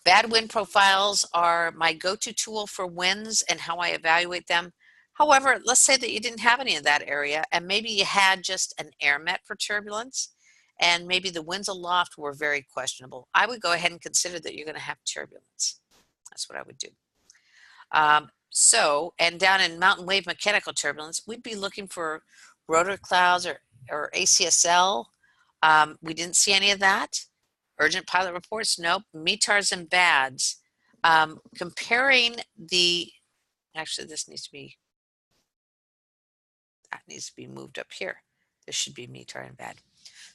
VAD wind profiles are my go-to tool for winds and how I evaluate them. However, let's say that you didn't have any of that area and maybe you had just an air met for turbulence and maybe the winds aloft were very questionable. I would go ahead and consider that you're going to have turbulence. That's what I would do. And down in mountain wave mechanical turbulence, we'd be looking for rotor clouds or ACSL. We didn't see any of that. Urgent pilot reports, nope. METARs and BADs. Comparing the, actually this needs to be, that needs to be moved up here. This should be METAR and BAD.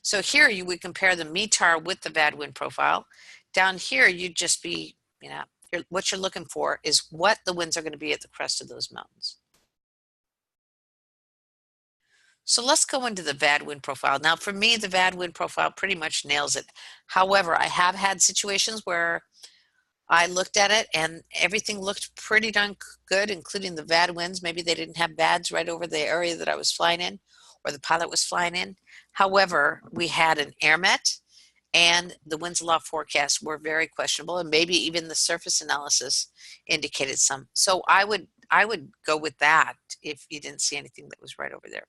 So here you would compare the METAR with the bad wind profile. Down here you'd just be, what you're looking for is what the winds are going to be at the crest of those mountains. So let's go into the VAD wind profile. Now for me, the VAD wind profile pretty much nails it. However, I have had situations where I looked at it and everything looked pretty darn good, including the VAD winds. Maybe they didn't have VADs right over the area that I was flying in or the pilot was flying in. However, we had an air met and the winds aloft forecasts were very questionable, and maybe even the surface analysis indicated some. So I would go with that if you didn't see anything that was right over there.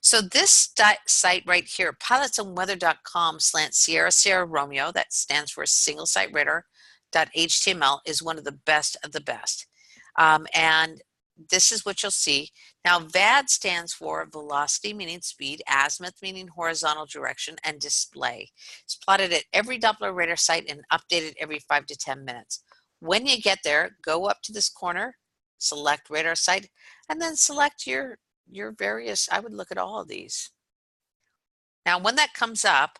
So this site right here, pilotsandweather.com/Sierra Sierra Romeo, that stands for single site radar.html, is one of the best of the best. And this is what you'll see. Now VAD stands for velocity, meaning speed, azimuth, meaning horizontal direction, and display. It's plotted at every Doppler radar site and updated every 5 to 10 minutes. When you get there, go up to this corner, select radar site, and then select your various, I would look at all of these. Now when that comes up,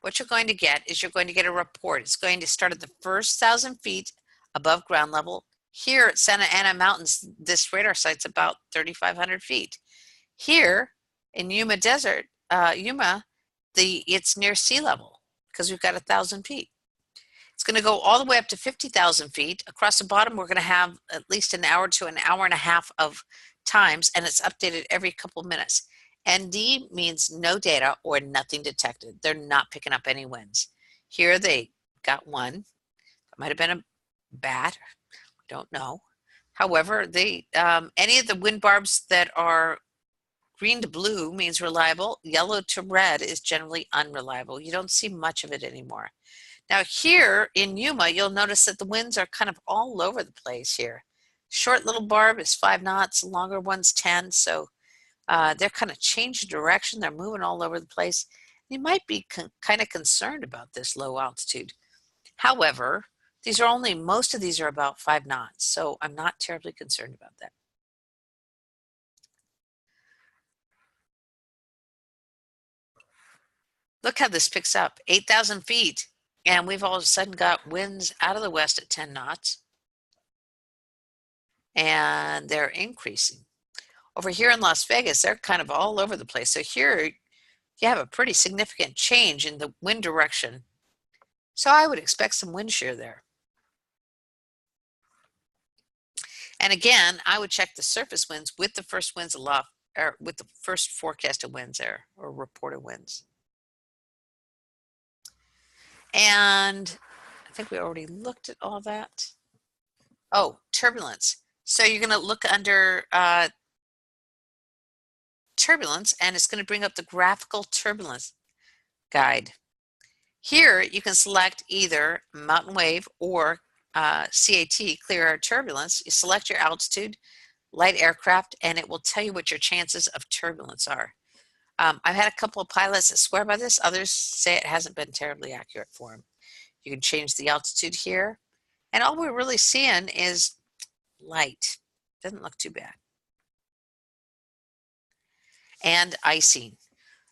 what you're going to get is you're going to get a report. It's going to start at the first 1,000 feet above ground level. Here at Santa Ana Mountains, this radar site's about 3,500 feet. Here in Yuma Desert, it's near sea level because we've got 1,000 feet. It's going to go all the way up to 50,000 feet. Across the bottom, we're going to have at least an hour to an hour and a half of times, and it's updated every couple minutes. ND means no data or nothing detected. They're not picking up any winds. Here they got one. It might have been a bat. Don't know. However, any of the wind barbs that are green to blue means reliable. Yellow to red is generally unreliable. You don't see much of it anymore. Now here in Yuma, you'll notice that the winds are kind of all over the place here. Short little barb is 5 knots, longer one's 10. So they're kind of changing direction. They're moving all over the place. You might be kind of concerned about this low altitude. However, most of these are about 5 knots, so I'm not terribly concerned about that. Look how this picks up, 8,000 feet, and we've all of a sudden got winds out of the west at 10 knots, and they're increasing. Over here in Las Vegas, they're kind of all over the place. So here you have a pretty significant change in the wind direction. So I would expect some wind shear there. And again, I would check the surface winds with the first winds aloft, or with the first forecasted winds there, or reported winds. And I think we already looked at all that. Oh, turbulence. So you're going to look under turbulence, and it's going to bring up the graphical turbulence guide. Here you can select either mountain wave or CAT, clear air turbulence. You select your altitude, light aircraft, and it will tell you what your chances of turbulence are. I've had a couple of pilots that swear by this. Others say it hasn't been terribly accurate for them. You can change the altitude here, and all we're really seeing is light. Doesn't look too bad. And icing.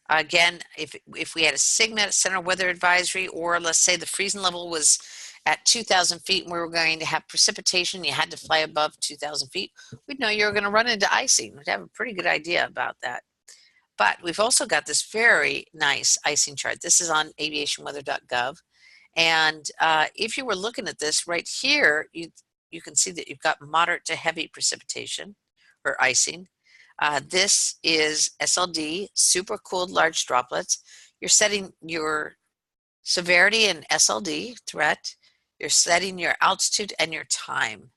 Again, if we had a SIGMET center weather advisory, or let's say the freezing level was at 2,000 feet and we were going to have precipitation, you had to fly above 2,000 feet, we'd know you were going to run into icing. We'd have a pretty good idea about that. But we've also got this very nice icing chart. This is on aviationweather.gov. And if you were looking at this right here, you can see that you've got moderate to heavy precipitation or icing. This is SLD, super cooled large droplets. You're setting your severity in SLD, threat. You're setting your altitude and your time.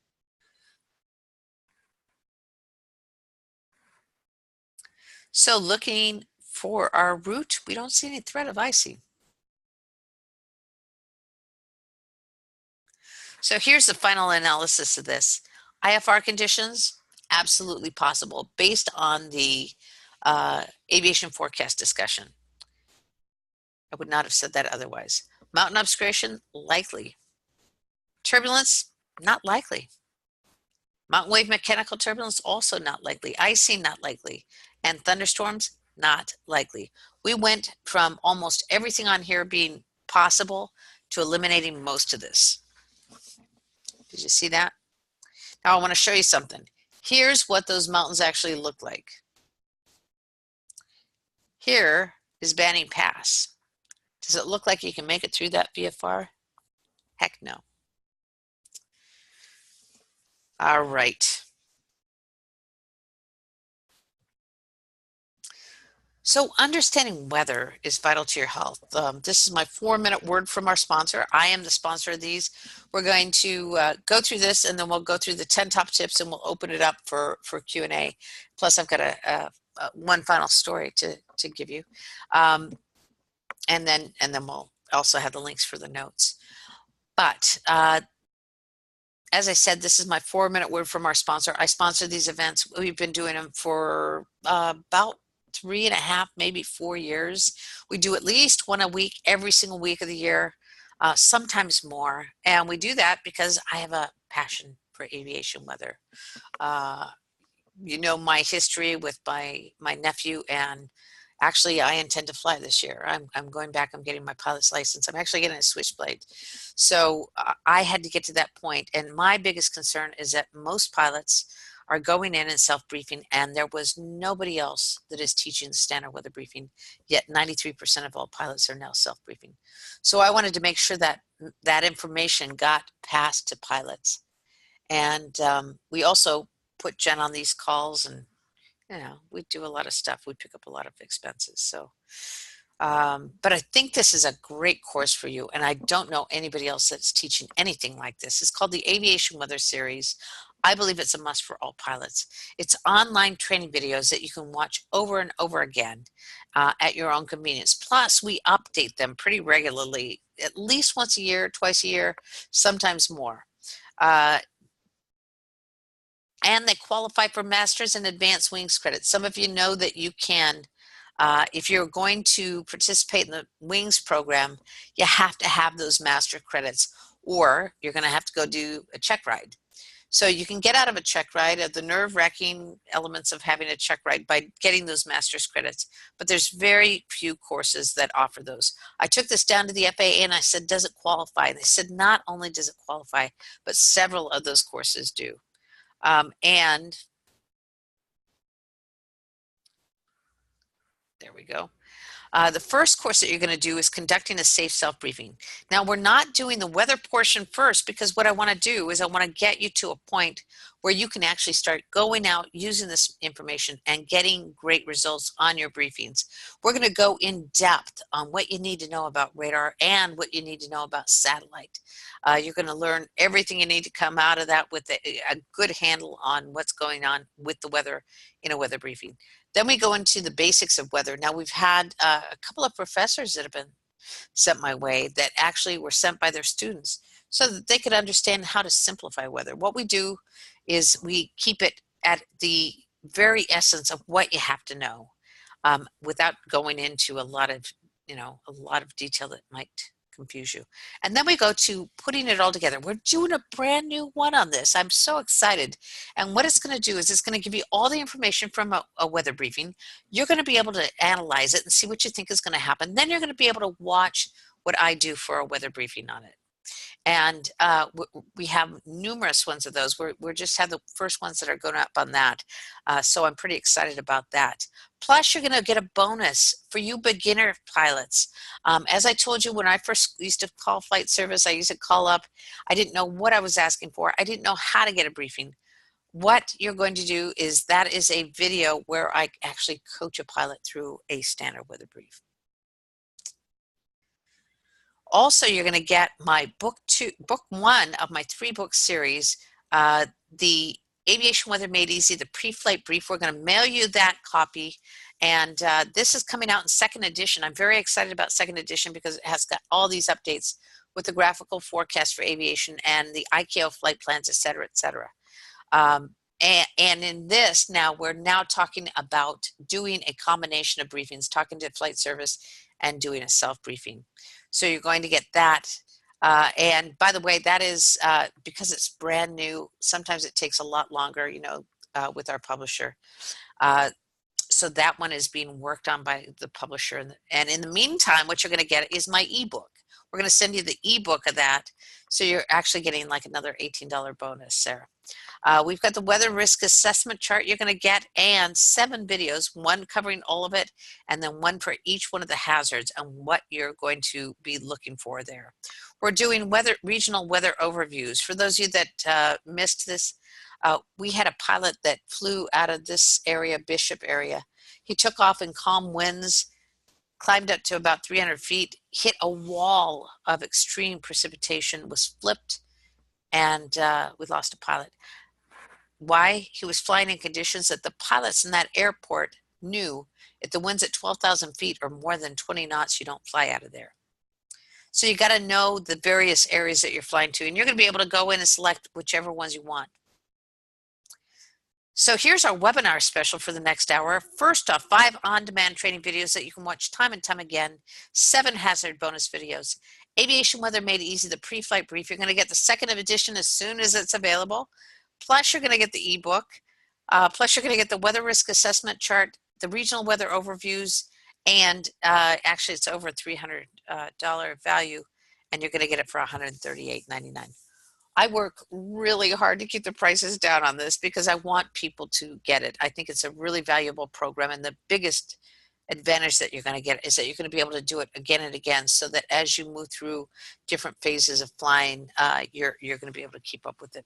So looking for our route, we don't see any threat of icing. So here's the final analysis of this. IFR conditions, absolutely possible based on the aviation forecast discussion. I would not have said that otherwise. Mountain obscuration, likely. Turbulence, not likely. Mountain wave mechanical turbulence, also not likely. Icing, not likely. And thunderstorms, not likely. We went from almost everything on here being possible to eliminating most of this. Did you see that? Now I want to show you something. Here's what those mountains actually look like. Here is Banning Pass. Does it look like you can make it through that VFR? Heck no. All right. So understanding weather is vital to your health. This is my 4-minute word from our sponsor. I am the sponsor of these. We're going to go through this, and then we'll go through the 10 top tips, and we'll open it up for Q&A. Plus, I've got one final story to give you, and then we'll also have the links for the notes. But as I said, this is my 4-minute word from our sponsor. I sponsor these events. We've been doing them for about 3.5, maybe 4 years. We do at least one a week, every single week of the year, sometimes more. And we do that because I have a passion for aviation weather. You know my history with my nephew, and actually I intend to fly this year. I'm going back. I'm getting my pilot's license. I'm actually getting a Switchblade. So I had to get to that point. And my biggest concern is that most pilots are going in and self-briefing, and there was nobody else that is teaching the standard weather briefing, yet 93% of all pilots are now self-briefing. So I wanted to make sure that that information got passed to pilots. And we also put Jen on these calls, and we do a lot of stuff. We pick up a lot of expenses. So but I think this is a great course for you, and I don't know anybody else that's teaching anything like this. It's called the Aviation Weather Series. I believe it's a must for all pilots. It's online training videos that you can watch over and over again at your own convenience. Plus, we update them pretty regularly, at least once a year, twice a year, sometimes more. And they qualify for Masters and Advanced Wings credits. Some of you know that you can. If you're going to participate in the Wings program, you have to have those master credits, or you're going to have to go do a check ride. So you can get out of a check ride of the nerve-wracking elements of having a check ride by getting those master's credits, but there's very few courses that offer those. I took this down to the FAA and I said, does it qualify? And they said, not only does it qualify, but several of those courses do. And there we go. The first course that you're going to do is conducting a safe self-briefing. Now, we're not doing the weather portion first, because what I want to do is I want to get you to a point where you can actually start going out using this information and getting great results on your briefings. We're going to go in depth on what you need to know about radar and what you need to know about satellite. You're going to learn everything you need to come out of that with a good handle on what's going on with the weather in a weather briefing. Then we go into the basics of weather. Now, we've had a couple of professors that have been sent my way that actually were sent by their students so that they could understand how to simplify weather. What we do is we keep it at the very essence of what you have to know, without going into a lot of detail that might confuse you. And then we go to putting it all together. We're doing a brand new one on this. I'm so excited. And what it's going to do is it's going to give you all the information from a weather briefing. You're going to be able to analyze it and see what you think is going to happen. Then you're going to be able to watch what I do for a weather briefing on it. And we have numerous ones of those. We're just have the first ones that are going up on that. So I'm pretty excited about that. Plus, you're going to get a bonus for you beginner pilots. As I told you, when I first used to call flight service, I used to call up. I didn't know what I was asking for. I didn't know how to get a briefing. What you're going to do is that is a video where I actually coach a pilot through a standard weather brief. Also, you're going to get my book 1 of my 3-book series, the Aviation Weather Made Easy, the pre-flight brief. We're going to mail you that copy, And this is coming out in second edition. I'm very excited about second edition because it has got all these updates with the graphical forecast for aviation and the ICAO flight plans, et cetera, et cetera. And in this, now we're now talking about doing a combination of briefings, talking to flight service and doing a self-briefing. So you're going to get that. And by the way, that is because it's brand new, sometimes it takes a lot longer, you know, with our publisher. So that one is being worked on by the publisher. And in the meantime, what you're going to get is my ebook. We're going to send you the ebook of that. So you're actually getting like another $18 bonus, Sarah. We've got the weather risk assessment chart you're going to get and 7 videos, one covering all of it, and then one for each one of the hazards and what you're going to be looking for there. We're doing regional weather overviews. For those of you that missed this, we had a pilot that flew out of this area, Bishop area. He took off in calm winds, climbed up to about 300 feet, hit a wall of extreme precipitation, was flipped, and we lost a pilot. Why? He was flying in conditions that the pilots in that airport knew if the wind's at 12,000 feet or more than 20 knots, you don't fly out of there. So you got to know the various areas that you're flying to, and you're going to be able to go in and select whichever ones you want. So here's our webinar special for the next hour. First off, 5 on-demand training videos that you can watch time and time again, 7 hazard bonus videos, aviation weather made easy, the pre-flight brief. You're going to get the second edition as soon as it's available. Plus you're going to get the ebook. Plus you're going to get the weather risk assessment chart, the regional weather overviews, and actually it's over $300 value, and you're going to get it for $138.99. I work really hard to keep the prices down on this because I want people to get it. I think it's a really valuable program, and the biggest advantage that you're going to get is that you're going to be able to do it again and again, so that as you move through different phases of flying, you're going to be able to keep up with it.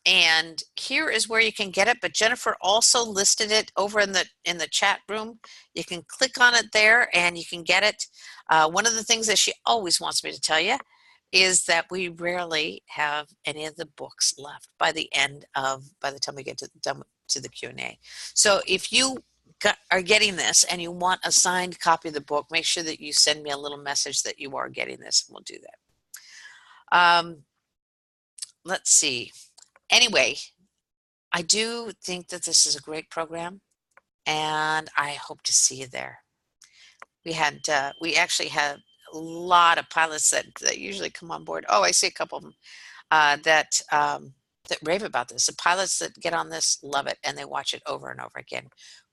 And here is where you can get it, but Jennifer also listed it over in the chat room. You can click on it there and you can get it. One of the things that she always wants me to tell you is that we rarely have any of the books left by the time we get done to the Q&A. So if you are getting this and you want a signed copy of the book, make sure that you send me a little message that you are getting this, and we'll do that. Let's see. Anyway, I do think that this is a great program, and I hope to see you there. We actually had a lot of pilots that usually come on board. Oh, I see a couple of them that rave about this. The pilots that get on this love it, and they watch it over and over again,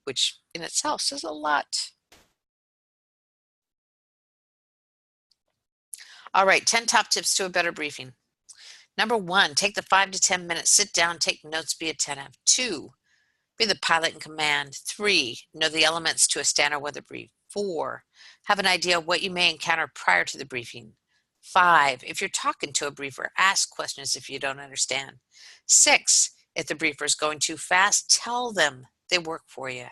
which in itself says a lot. All right, 10 top tips to a better briefing. Number 1, take the 5 to 10 minutes, sit down, take notes, be attentive. 2, be the pilot in command. 3, know the elements to a standard weather brief. 4, have an idea of what you may encounter prior to the briefing. 5, if you're talking to a briefer, ask questions if you don't understand. 6, if the briefer is going too fast, tell them they work for you.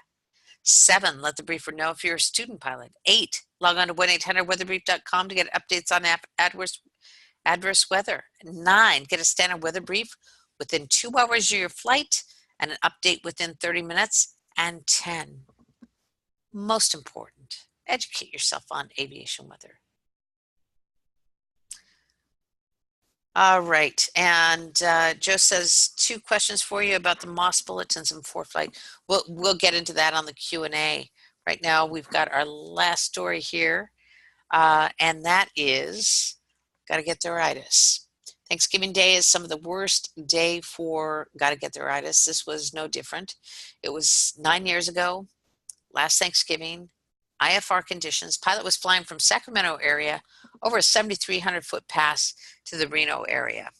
7, let the briefer know if you're a student pilot. 8, log on to 1-800-weatherbrief.com to get updates on adverse weather. 9, get a standard weather brief within 2 hours of your flight and an update within 30 minutes. And 10, most important, educate yourself on aviation weather. All right, and Joe says 2 questions for you about the MOS bulletins and ForeFlight. We'll get into that on the Q&A. Right now, we've got our last story here, and that is gotta get theiritis. Thanksgiving Day is some of the worst day for gotta get theiritis. This was no different. It was 9 years ago, last Thanksgiving, IFR conditions. Pilot was flying from Sacramento area over a 7,300-foot pass to the Reno area.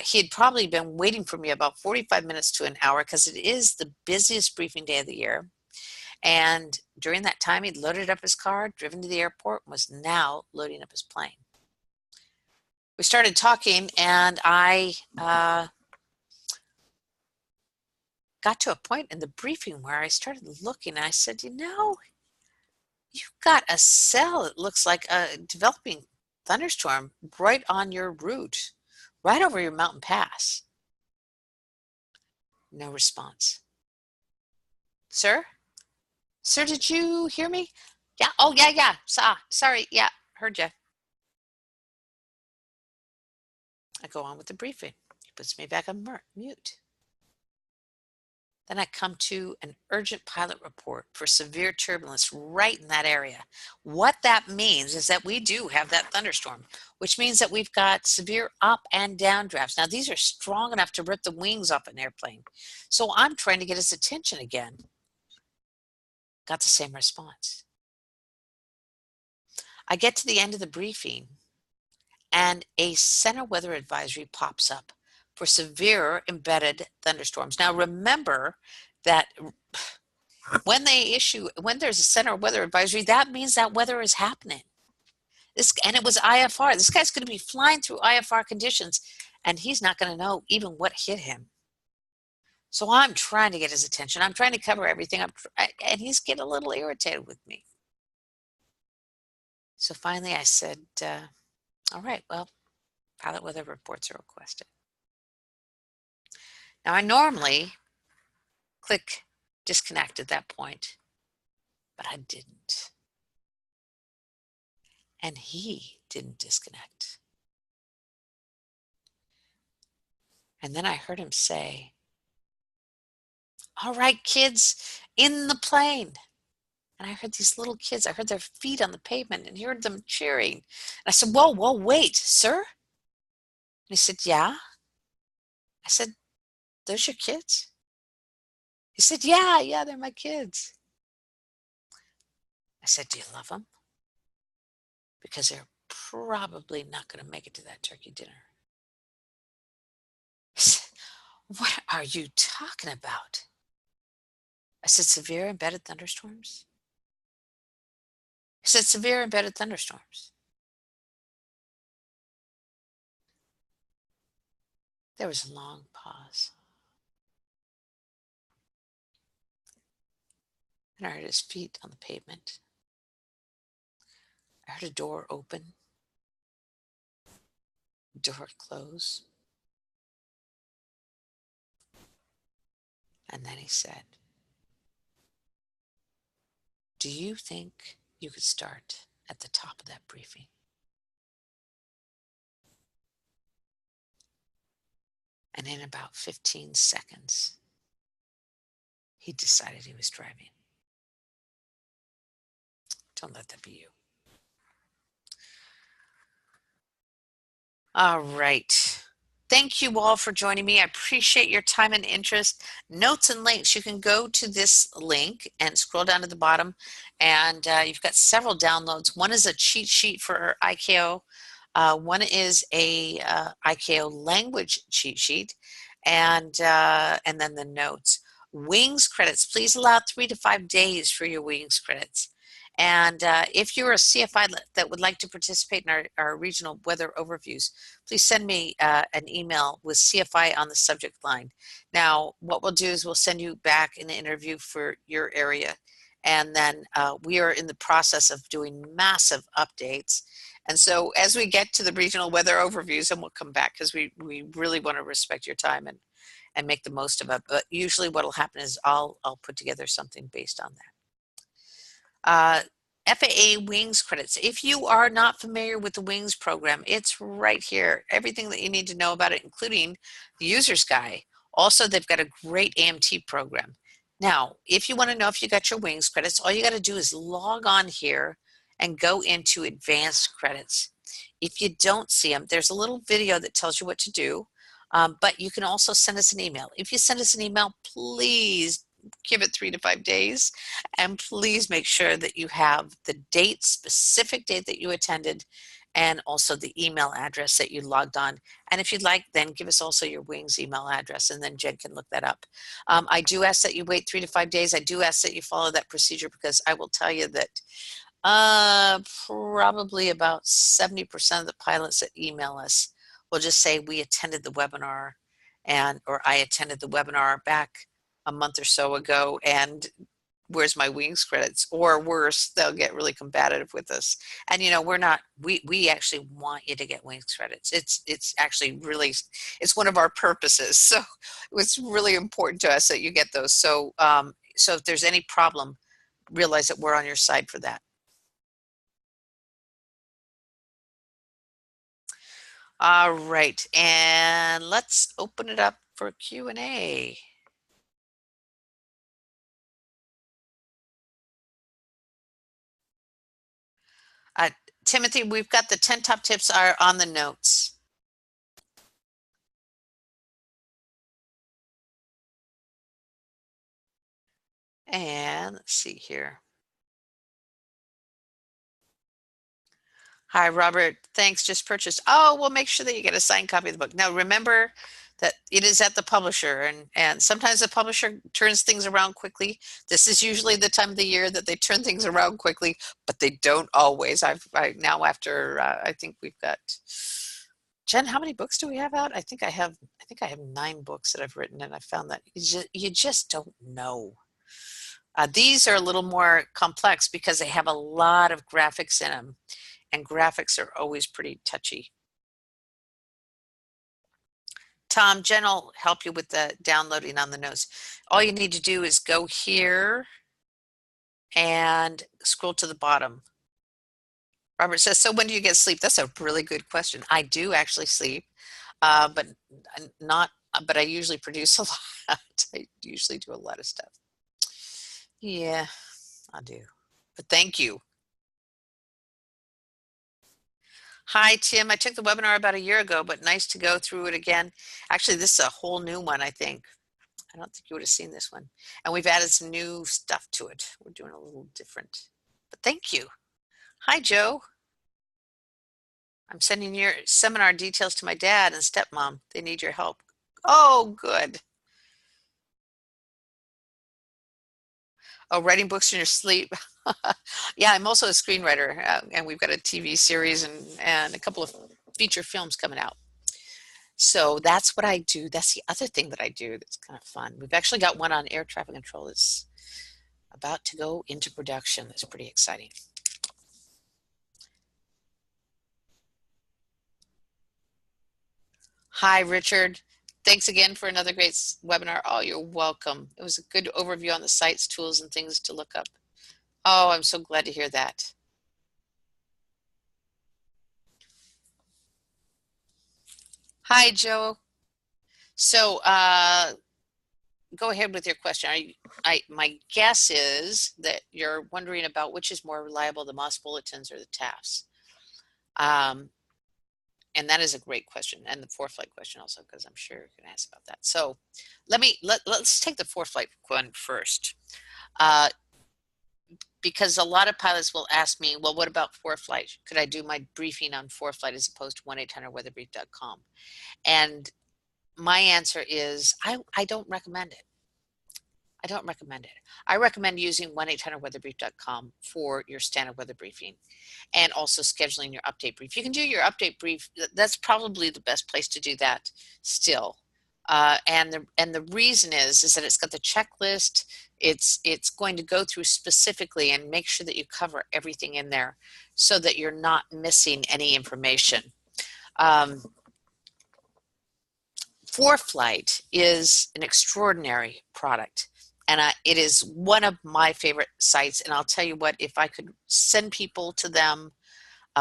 He had probably been waiting for me about 45 minutes to an hour because it is the busiest briefing day of the year. And during that time, he'd loaded up his car, driven to the airport, and was now loading up his plane. We started talking, and I got to a point in the briefing where I started looking, and I said, you know, you've got a cell, it looks like a developing thunderstorm right on your route, right over your mountain pass. No response. Sir? Sir, did you hear me? Yeah. Oh, yeah, yeah. Sorry. Yeah, heard you. I go on with the briefing. He puts me back on mute. Then I come to an urgent pilot report for severe turbulence right in that area. What that means is that we do have that thunderstorm, which means that we've got severe up and down drafts. Now, these are strong enough to rip the wings off an airplane. So I'm trying to get his attention again. Got the same response. I get to the end of the briefing and a center weather advisory pops up for severe embedded thunderstorms. Now remember that when there's a center weather advisory, that means that weather is happening. And it was IFR. This guy's going to be flying through IFR conditions, and he's not going to know even what hit him. So I'm trying to get his attention. I'm trying to cover everything up, and he's getting a little irritated with me. So finally I said, all right, well, pilot weather reports are requested. Now I normally click disconnect at that point, but I didn't. And he didn't disconnect. And then I heard him say, all right, kids, in the plane. And I heard these little kids, I heard their feet on the pavement and heard them cheering. And I said, whoa, wait, sir? And he said, yeah. I said, those your kids? He said, yeah, they're my kids. I said, do you love them? Because they're probably not going to make it to that turkey dinner. He said, what are you talking about? I said, severe embedded thunderstorms? He said, severe embedded thunderstorms. There was a long pause. And I heard his feet on the pavement. I heard a door open, door close. And then he said, do you think you could start at the top of that briefing? And in about 15 seconds, he decided he was driving. Don't let that be you. All right. Thank you all for joining me. I appreciate your time and interest. Notes and links, you can go to this link and scroll down to the bottom, and you've got several downloads. One is a cheat sheet for ICAO. One is a ICAO language cheat sheet, and then the notes. Wings credits, please allow 3 to 5 days for your wings credits. And if you're a CFI that would like to participate in our regional weather overviews, please send me an email with CFI on the subject line. Now, what we'll do is we'll send you back an interview for your area. And then we are in the process of doing massive updates. And so as we get to the regional weather overviews, and we'll come back because we really want to respect your time and make the most of it. But usually what will happen is I'll put together something based on that. FAA Wings credits. If you are not familiar with the Wings program, it's right here. Everything that you need to know about it, including the user's guide. Also, they've got a great AMT program. Now, if you want to know if you got your Wings credits, all you got to do is log on here and go into advanced credits. If you don't see them, there's a little video that tells you what to do, but you can also send us an email. If you send us an email, please give it 3 to 5 days, and please make sure that you have the date, specific date that you attended, and also the email address that you logged on. And if you'd like, then give us also your Wings email address, and then Jen can look that up. I do ask that you wait 3 to 5 days. I do ask that you follow that procedure, because I will tell you that probably about 70% of the pilots that email us will just say, we attended the webinar, or I attended the webinar back a month or so ago, and where's my Wings credits? Or worse, they'll get really combative with us. And you know, we actually want you to get Wings credits. It's actually really, it's one of our purposes. So it's really important to us that you get those. So so if there's any problem, realize that we're on your side for that. All right, and let's open it up for Q&A. Timothy, we've got the 10 top tips are on the notes. And let's see here. Hi, Robert. Thanks. Just purchased. Oh, we'll make sure that you get a signed copy of the book. Now, remember that it is at the publisher, and sometimes the publisher turns things around quickly. This is usually the time of the year that they turn things around quickly, but they don't always. Now after I think we've got Jen. How many books do we have out? I think I have 9 books that I've written, and I found that you just don't know. These are a little more complex because they have a lot of graphics in them. And graphics are always pretty touchy. Tom, Jen will help you with the downloading on the notes. All you need to do is go here and scroll to the bottom. Robert says, so when do you get sleep? That's a really good question. I do actually sleep, but I usually produce a lot. I usually do a lot of stuff. Yeah, I do. But thank you. Hi, Tim. I took the webinar about a year ago, but nice to go through it again. Actually, this is a whole new one, I think. I don't think you would have seen this one. And we've added some new stuff to it. We're doing a little different. But thank you. Hi, Joe. I'm sending your seminar details to my dad and stepmom. They need your help. Oh, good. Oh, writing books in your sleep. Yeah, I'm also a screenwriter, and we've got a TV series and a couple of feature films coming out. So that's what I do. That's the other thing that I do that's kind of fun. We've actually got one on air traffic control that's about to go into production. That's pretty exciting. Hi, Richard. Thanks again for another great webinar. Oh, you're welcome. It was a good overview on the sites, tools, and things to look up. Oh, I'm so glad to hear that. Hi, Joe. So go ahead with your question. My guess is that you're wondering about which is more reliable, the Moss bulletins or the TAFs. And that is a great question, and the ForeFlight question also, because I'm sure you're going to ask about that. So let's take the ForeFlight one first, because a lot of pilots will ask me, well, what about ForeFlight? Could I do my briefing on ForeFlight as opposed to 1-800-weatherbrief.com? And my answer is I don't recommend it. I don't recommend it. I recommend using 1-800-weatherbrief.com for your standard weather briefing and also scheduling your update brief. You can do your update brief. That's probably the best place to do that still. And the reason is that it's got the checklist. It's going to go through specifically and make sure that you cover everything in there so that you're not missing any information. ForeFlight is an extraordinary product. And it is one of my favorite sites. And I'll tell you what, if I could send people to them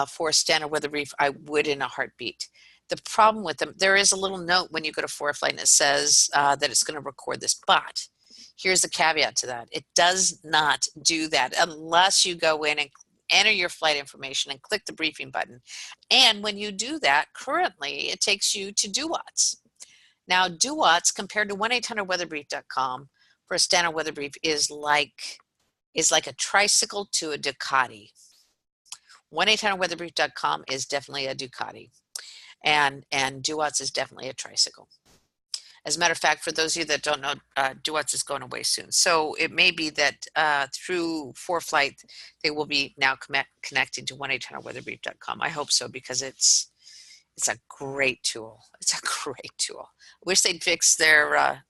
for a standard weather brief, I would in a heartbeat. The problem with them, there is a little note when you go to ForeFlight and it says that it's going to record this. But here's the caveat to that. It does not do that unless you go in and enter your flight information and click the briefing button. And when you do that, currently it takes you to DUATS. Now, DUATS compared to 1-800-weatherbrief.com for a standard weather brief is like a tricycle to a Ducati. 1-800-weatherbrief.com is definitely a Ducati, and DUATS is definitely a tricycle. As a matter of fact, for those of you that don't know, DUATS is going away soon. So it may be that through ForeFlight, they will be now connecting to 1-800-weatherbrief.com. I hope so, because it's a great tool. It's a great tool. I wish they'd fix their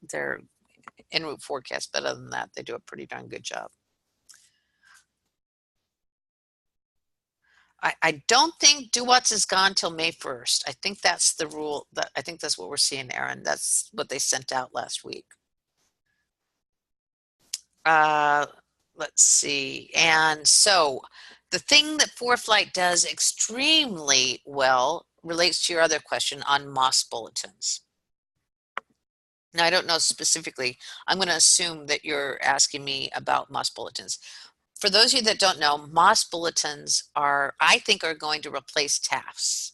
en route forecast, but other than that, they do a pretty darn good job. I don't think DUATS is gone till May 1st. I think that's the rule. I think that's what we're seeing, Aaron. That's what they sent out last week. Uh, let's see. And so the thing that ForeFlight does extremely well relates to your other question on MOS bulletins. Now, I don't know specifically. I'm going to assume that you're asking me about MOS bulletins. For those of you that don't know, MOS bulletins are, I think, are going to replace TAFs.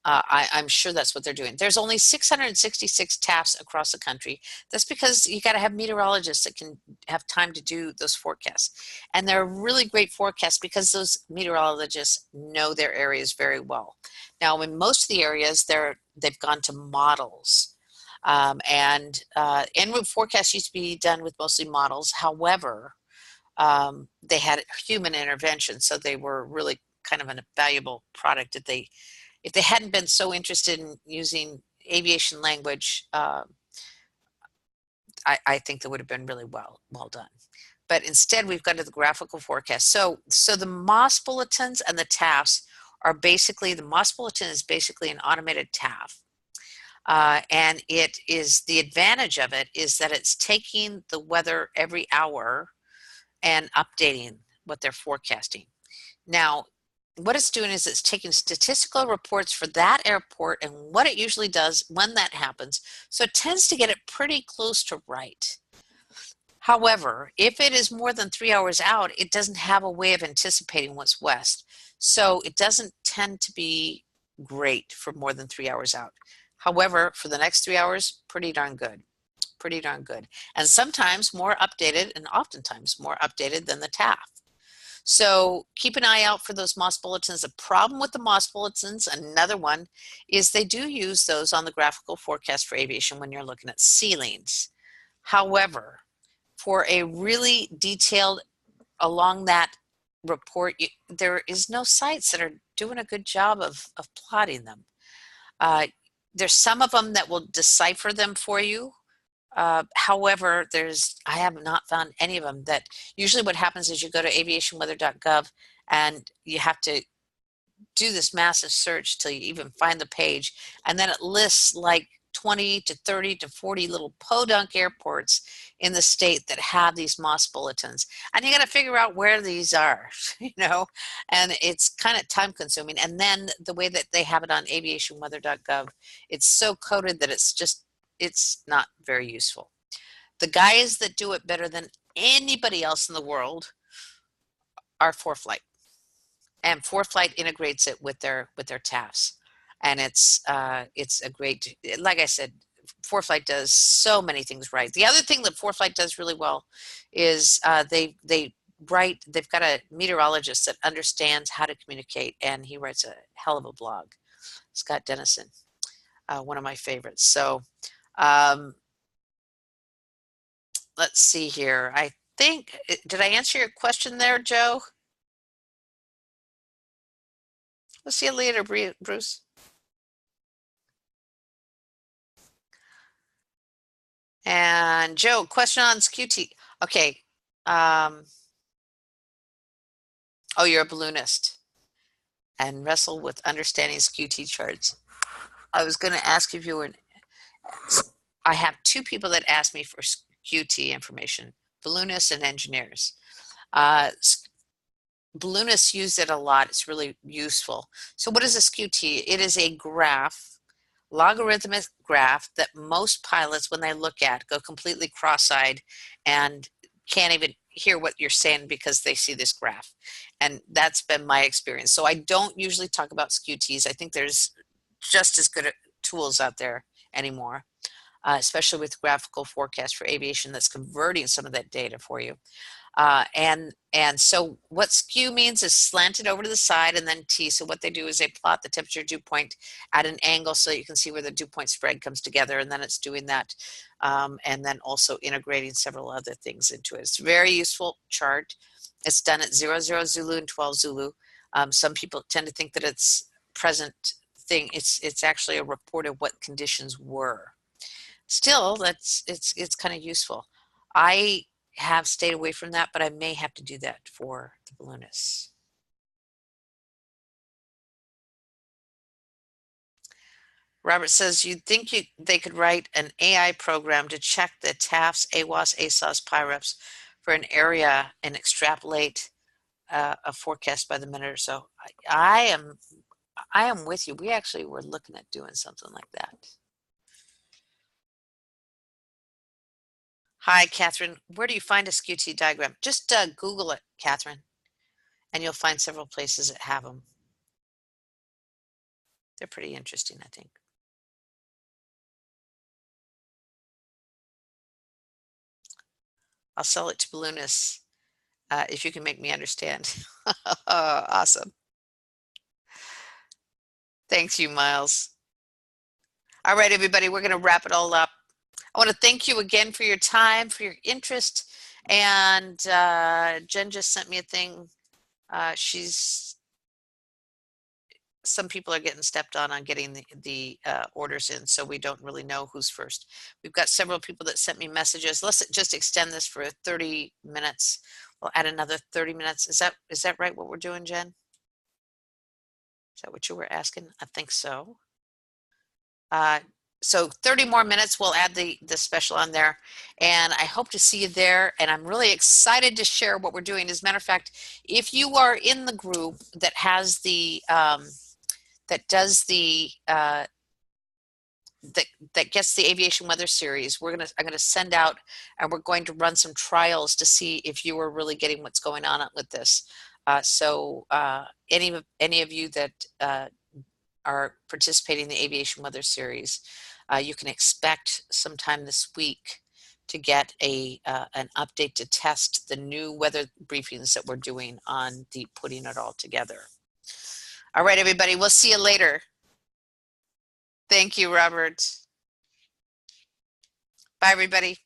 I'm sure that's what they're doing. There's only 666 TAFs across the country. That's because you got to have meteorologists that can have time to do those forecasts. And they're really great forecasts because those meteorologists know their areas very well. Now, in most of the areas, they've gone to models. En route forecasts used to be done with mostly models. However, they had human intervention, so they were really kind of a valuable product that they if they hadn't been so interested in using aviation language, I think that would have been really well done. But instead, we've gone to the graphical forecast. So the MOS bulletins and the TAFs are basically, the MOS bulletin is basically an automated TAF. And it is, the advantage of it is that it's taking the weather every hour and updating what they're forecasting. Now, what it's doing is it's taking statistical reports for that airport and what it usually does when that happens. So it tends to get it pretty close to right. However, if it is more than 3 hours out, it doesn't have a way of anticipating what's west. So it doesn't tend to be great for more than 3 hours out. However, for the next 3 hours, pretty darn good. Pretty darn good. And sometimes more updated, and oftentimes more updated than the TAF. So keep an eye out for those MOS bulletins. The problem with the MOS bulletins, another one, is they do use those on the graphical forecast for aviation when you're looking at ceilings. However, for a really detailed along that report, there is no sites that are doing a good job of plotting them. There's some of them that will decipher them for you. However, I have not found any of them that usually what happens is you go to aviationweather.gov and you have to do this massive search till you even find the page. And then it lists like 20 to 30 to 40 little podunk airports in the state that have these MOS bulletins. And you got to figure out where these are, and it's kind of time consuming. And then the way that they have it on aviationweather.gov, it's so coded that it's not very useful. The guys that do it better than anybody else in the world are ForeFlight. And ForeFlight integrates it with their TAFs. And it's a great, like I said, ForeFlight does so many things right. The other thing that ForeFlight does really well is they've got a meteorologist that understands how to communicate, and he writes a hell of a blog. Scott Dennison, one of my favorites. So let's see here. I think, did I answer your question there, Joe? We'll see you later, Bruce. And Joe, question on SQT. Okay. Oh, you're a balloonist and wrestle with understanding SQT charts. I was going to ask if you were, I have two people that ask me for SQT information, balloonists and engineers. Balloonists use it a lot. It's really useful. So what is a SQT? It is a graph, logarithmic graph that most pilots, when they look at, go completely cross-eyed and can't even hear what you're saying because they see this graph. And that's been my experience. So I don't usually talk about SQTs. I think there's just as good tools out there anymore, especially with graphical forecast for aviation that's converting some of that data for you. And so what skew means is slanted over to the side and then T. So what they do is they plot the temperature dew point at an angle so you can see where the dew point spread comes together, and then it's doing that, and then also integrating several other things into it. It's a very useful chart. It's done at 00 Zulu and 12 Zulu. Some people tend to think that it's present thing. It's actually a report of what conditions were. Still, it's kind of useful. I have stayed away from that, but I may have to do that for the balloonists. Robert says, you'd think they could write an AI program to check the TAFs, AWOS, ASOS, PIREPs for an area and extrapolate a forecast by the minute or so. I am with you. We actually were looking at doing something like that. Hi, Catherine. Where do you find a SKUT diagram? Just Google it, Catherine, and you'll find several places that have them. They're pretty interesting, I think. I'll sell it to balloonists if you can make me understand. Awesome. Thanks you, Miles. All right, everybody, we're going to wrap it all up. I want to thank you again for your time, for your interest. And Jen just sent me a thing. Some people are getting stepped on getting the orders in, so we don't really know who's first. We've got several people that sent me messages. Let's just extend this for 30 minutes. We'll add another 30 minutes. Is that right, what we're doing, Jen? Is that what you were asking? I think so. So 30 more minutes, we'll add the special on there. And I hope to see you there. And I'm really excited to share what we're doing. As a matter of fact, if you are in the group that has the that gets the aviation weather series, I'm gonna send out, and we're going to run some trials to see if you are really getting what's going on with this. So any of you that are participating in the aviation weather series, you can expect sometime this week to get an update to test the new weather briefings that we're doing on putting it all together. All right, everybody, we'll see you later. Thank you, Robert. Bye, everybody.